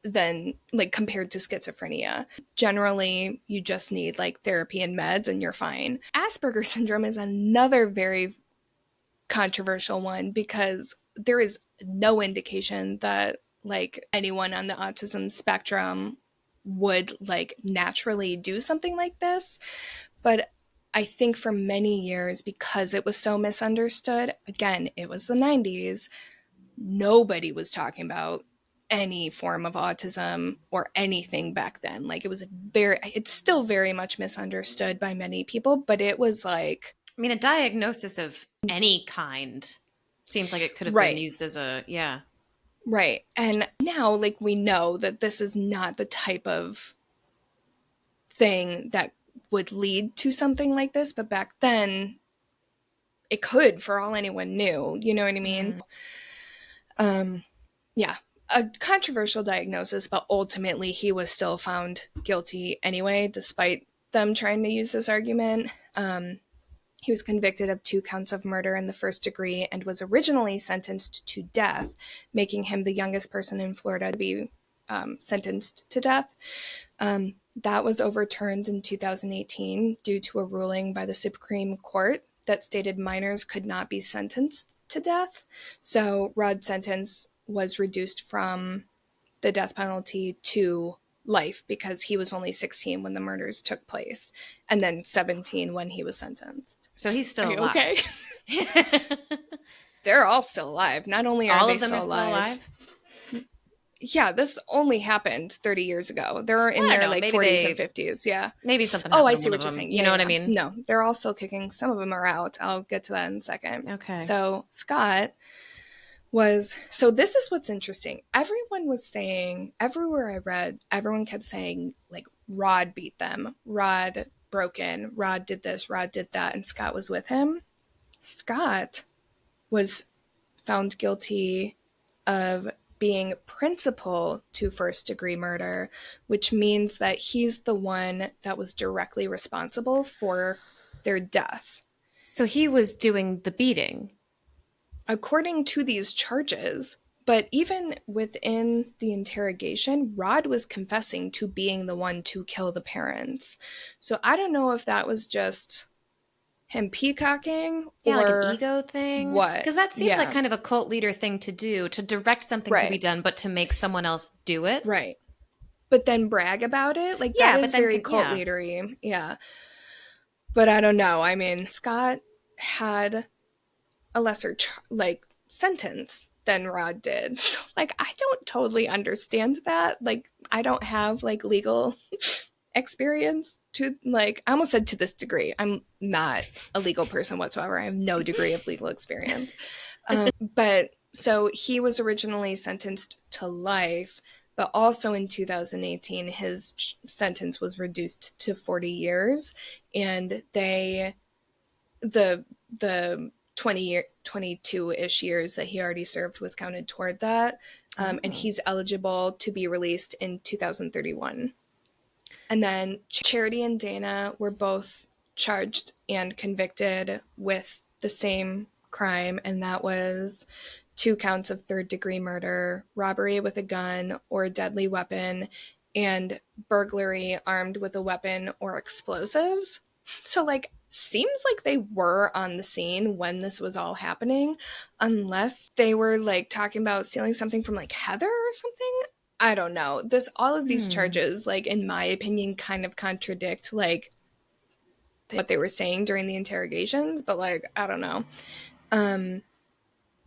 than like compared to schizophrenia. Generally, you just need like therapy and meds and you're fine. Asperger's syndrome is another very controversial one because there is no indication that like anyone on the autism spectrum would like naturally do something like this. But I think for many years, because it was so misunderstood, again, it was the 90s, nobody was talking about any form of autism or anything back then. Like it's still very much misunderstood by many people, but it was like, I mean, a diagnosis of any kind seems like it could have been right. used as a, yeah. Right. And now, like, we know that this is not the type of thing that would lead to something like this, but back then it could for all anyone knew. You know what I mean? Yeah. A controversial diagnosis, but ultimately he was still found guilty anyway, despite them trying to use this argument. He was convicted of 2 counts of murder in the first degree and was originally sentenced to death, making him the youngest person in Florida to be sentenced to death. That was overturned in 2018 due to a ruling by the Supreme Court that stated minors could not be sentenced to death. So Rod's sentence was reduced from the death penalty to life because he was only 16 when the murders took place and then 17 when he was sentenced. So he's still alive. Okay. They're all still alive. Not only are all they of them still are still alive. Yeah, this only happened 30 years ago. They're in their like 40s and 50s. Yeah. Maybe something Oh, happened I to see one what of you're them. saying. You know what I mean? No, they're all still kicking. Some of them are out. I'll get to that in a second. Okay. So Scott so this is what's interesting. Everyone was saying, everywhere I read, everyone kept saying like Rod beat them. Rod broke in. Rod did this. Rod did that. And Scott was with him. Scott was found guilty of being principal to first degree murder, which means that he's the one that was directly responsible for their death. So he was doing the beating. According to these charges, but even within the interrogation, Rod was confessing to being the one to kill the parents. So I don't know if that was just him peacocking or like an ego thing. What? Because that seems like kind of a cult leader thing to do, to direct something to be done, but to make someone else do it. Right. But then brag about it. Like that is very cult leadery. Yeah. But I don't know. I mean, Scott had a lesser sentence than Rod did. So like I don't totally understand that. Like I don't have like legal experience to like I almost said to this degree. I'm not a legal person whatsoever. I have no degree of legal experience. But so he was originally sentenced to life, but also in 2018 his sentence was reduced to 40 years, and the 22-ish years that he already served was counted toward that. And he's eligible to be released in 2031. And then Charity and Dana were both charged and convicted with the same crime, and that was 2 counts of third-degree murder, robbery with a gun or a deadly weapon, and burglary armed with a weapon or explosives. So, like, seems like they were on the scene when this was all happening, unless they were, like, talking about stealing something from, like, Heather or something. I don't know. All of these charges, like, in my opinion, kind of contradict, like, what they were saying during the interrogations, but, like, I don't know.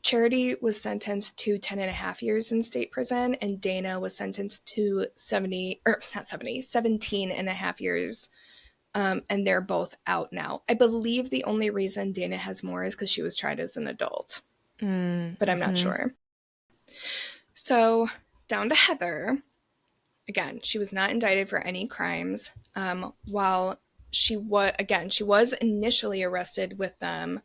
Charity was sentenced to 10 and a half years in state prison, and Dana was sentenced to 17 and a half years. And they're both out now. I believe the only reason Dana has more is because she was tried as an adult, but I'm not sure. So down to Heather. Again, she was not indicted for any crimes. While she was initially arrested with them,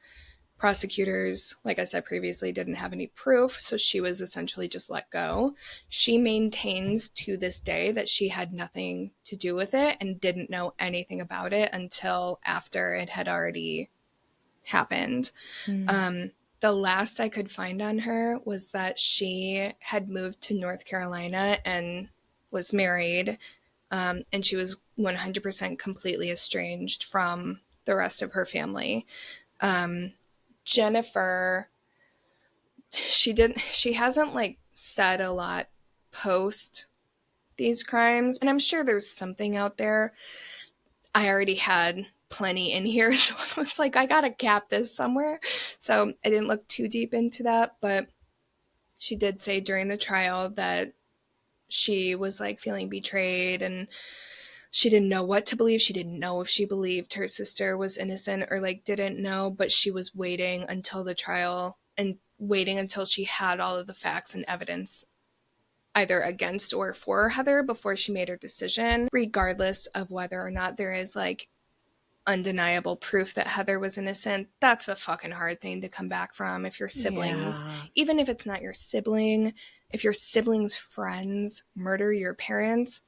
prosecutors, like I said previously, didn't have any proof, so she was essentially just let go. She maintains to this day that she had nothing to do with it and didn't know anything about it until after it had already happened. The last I could find on her was that she had moved to North Carolina and was married, and she was 100% completely estranged from the rest of her family. Jennifer, she hasn't like said a lot post these crimes, and I'm sure there's something out there. I already had plenty in here, so I was like, I gotta cap this somewhere. So I didn't look too deep into that, but she did say during the trial that she was like feeling betrayed and she didn't know what to believe. She didn't know if she believed her sister was innocent or like didn't know, but she was waiting until the trial and waiting until she had all of the facts and evidence either against or for Heather before she made her decision, regardless of whether or not there is like undeniable proof that Heather was innocent. That's a fucking hard thing to come back from if your siblings, even if it's not your sibling, if your siblings' friends murder your parents,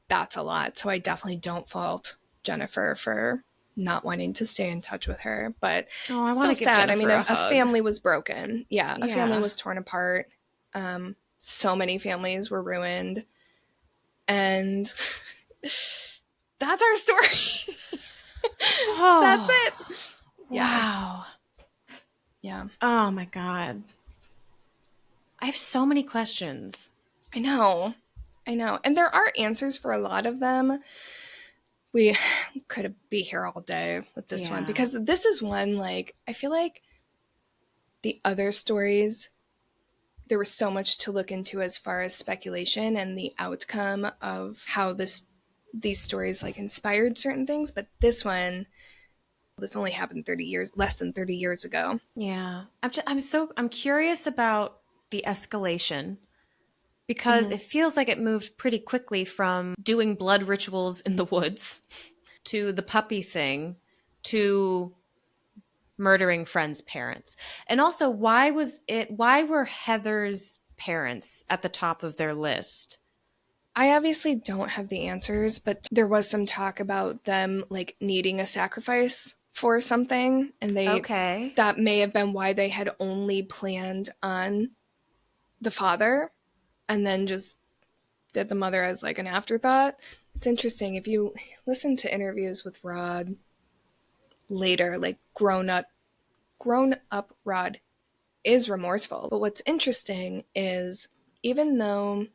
that's a lot. So I definitely don't fault Jennifer for not wanting to stay in touch with her. But I still sad. Jennifer I mean, a hug. family was broken. Yeah, a family was torn apart. So many families were ruined. And that's our story. That's it. Wow. Yeah. Oh my God. I have so many questions. I know. And there are answers for a lot of them. We could be here all day with this one because this is one, like, I feel like the other stories, there was so much to look into as far as speculation and the outcome of how these stories like inspired certain things. But this only happened less than 30 years ago. Yeah. I'm curious about the escalation because it feels like it moved pretty quickly from doing blood rituals in the woods to the puppy thing to murdering friends' parents. And also, why were Heather's parents at the top of their list? I obviously don't have the answers, but there was some talk about them like needing a sacrifice for something, and that may have been why they had only planned on the father and then just did the mother as like an afterthought. It's interesting if you listen to interviews with Rod later, like grown up Rod is remorseful. But what's interesting is even though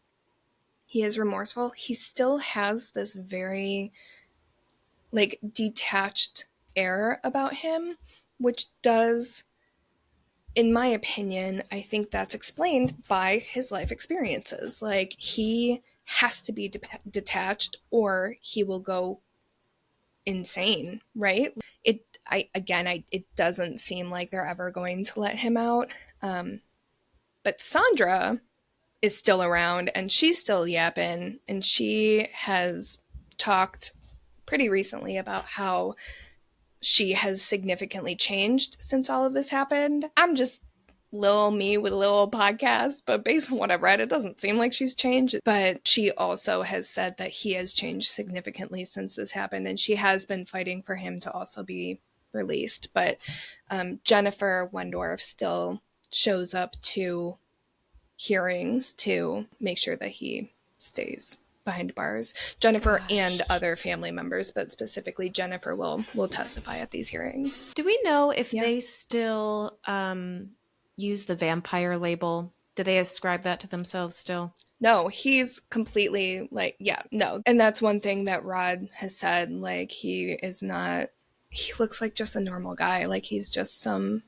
he is remorseful, he still has this very like detached air about him, which does, in my opinion, I think that's explained by his life experiences. Like, he has to be detached or he will go insane, right? It doesn't seem like they're ever going to let him out. But Sandra is still around and she's still yapping, and she has talked pretty recently about how she has significantly changed since all of this happened. I'm just little me with a little podcast, but based on what I've read, it doesn't seem like she's changed. But she also has said that he has changed significantly since this happened, and she has been fighting for him to also be released. But Jennifer Wendorf still shows up to hearings to make sure that he stays behind bars. Jennifer and other family members, but specifically Jennifer will testify at these hearings. Do we know if they still use the vampire label? Do they ascribe that to themselves still? No, he's completely like, yeah, no. And that's one thing that Rod has said, like, he looks like just a normal guy. Like, he's just some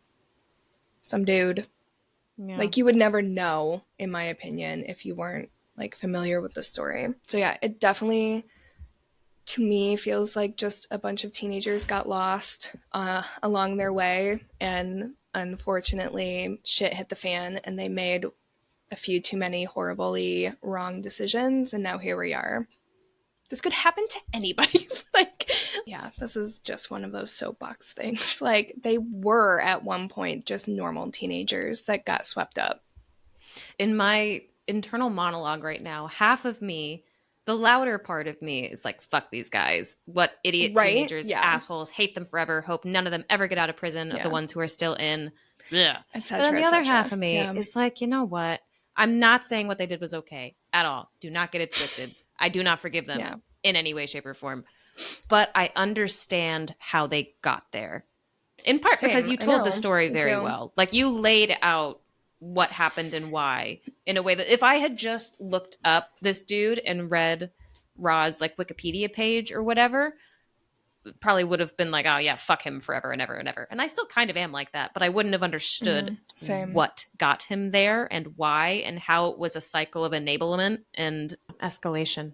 dude. Yeah. Like, you would never know, in my opinion, if you weren't like familiar with the story. So yeah, it definitely, to me, feels like just a bunch of teenagers got lost along their way, and unfortunately shit hit the fan and they made a few too many horribly wrong decisions, and now here we are. This could happen to anybody. Like, yeah, this is just one of those soapbox things. Like, they were at one point just normal teenagers that got swept up. In my internal monologue right now, half of me, the louder part of me, is like, fuck these guys. What idiot teenagers, assholes, hate them forever, hope none of them ever get out of prison, of the ones who are still in. Yeah. But then the other half of me is like, you know what? I'm not saying what they did was okay at all. Do not get it twisted. I do not forgive them in any way, shape, or form. But I understand how they got there. In part because you told the story very well. Like, you laid out what happened and why in a way that if I had just looked up this dude and read Rod's like Wikipedia page or whatever, probably would have been like, oh yeah, fuck him forever and ever and ever. And I still kind of am like that, but I wouldn't have understood what got him there and why and how it was a cycle of enablement and escalation.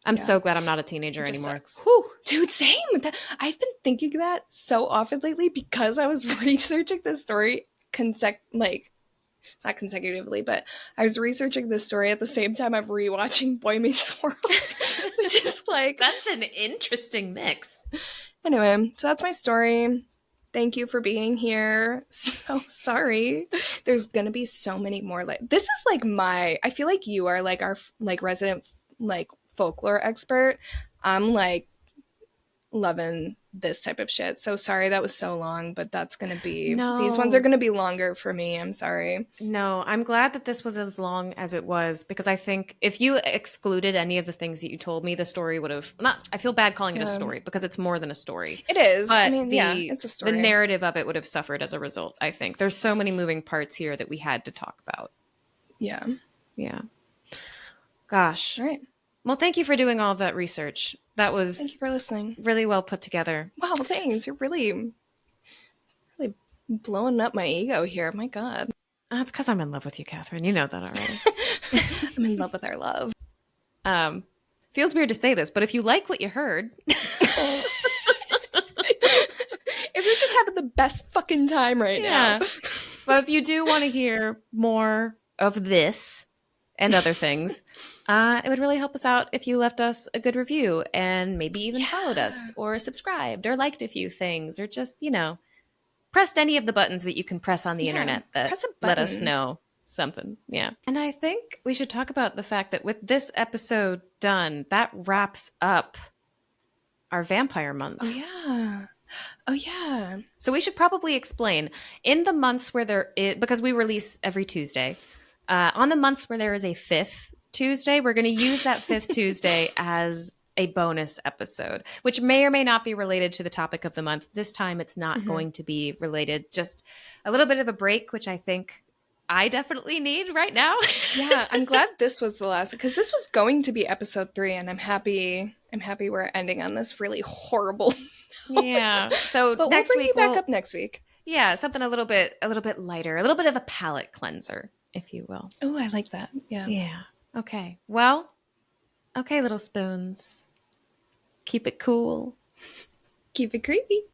I'm so glad I'm not a teenager anymore. Dude, same. I've been thinking that so often lately because I was researching this story not consecutively, but I was researching this story at the same time I'm rewatching Boy Meets World, which is like... That's an interesting mix. Anyway, so that's my story. Thank you for being here. So sorry. There's gonna be so many more. Like, this is like I feel like you are like our like resident like folklore expert. I'm like loving this type of shit. So sorry that was so long, but that's gonna be these ones are gonna be longer for me. I'm sorry. No, I'm glad that this was as long as it was, because I think if you excluded any of the things that you told me, the story would have not. I feel bad calling it a story because it's more than a story. It is. But I mean, it's a story. The narrative of it would have suffered as a result. I think there's so many moving parts here that we had to talk about. Yeah. Gosh. All right. Well, thank you for doing all of that research. That was thank you for listening. Really well put together. Wow, thanks. You're really blowing up my ego here. My God. That's because I'm in love with you, Kathryn. You know that already. I'm in love with our love. Feels weird to say this, but if you like what you heard, if you're just having the best fucking time right now. But if you do want to hear more of this and other things, it would really help us out if you left us a good review and maybe even followed us or subscribed or liked a few things or just, pressed any of the buttons that you can press on the internet that let us know something. Yeah. And I think we should talk about the fact that with this episode done, that wraps up our vampire month. Oh, yeah. So we should probably explain in the months where there is, because we release every Tuesday, on the months where there is a fifth Tuesday, we're going to use that fifth Tuesday as a bonus episode, which may or may not be related to the topic of the month. This time it's not going to be related, just a little bit of a break, which I think I definitely need right now. Yeah, I'm glad this was the last, because this was going to be episode 3, and I'm happy we're ending on this really horrible note. Yeah. So but next we'll bring week you back up next week. Yeah, something a little bit lighter, a little bit of a palate cleanser, if you will. Oh, I like that. Yeah. Yeah. Okay. Well, okay, little spoons. Keep it cool. Keep it creepy.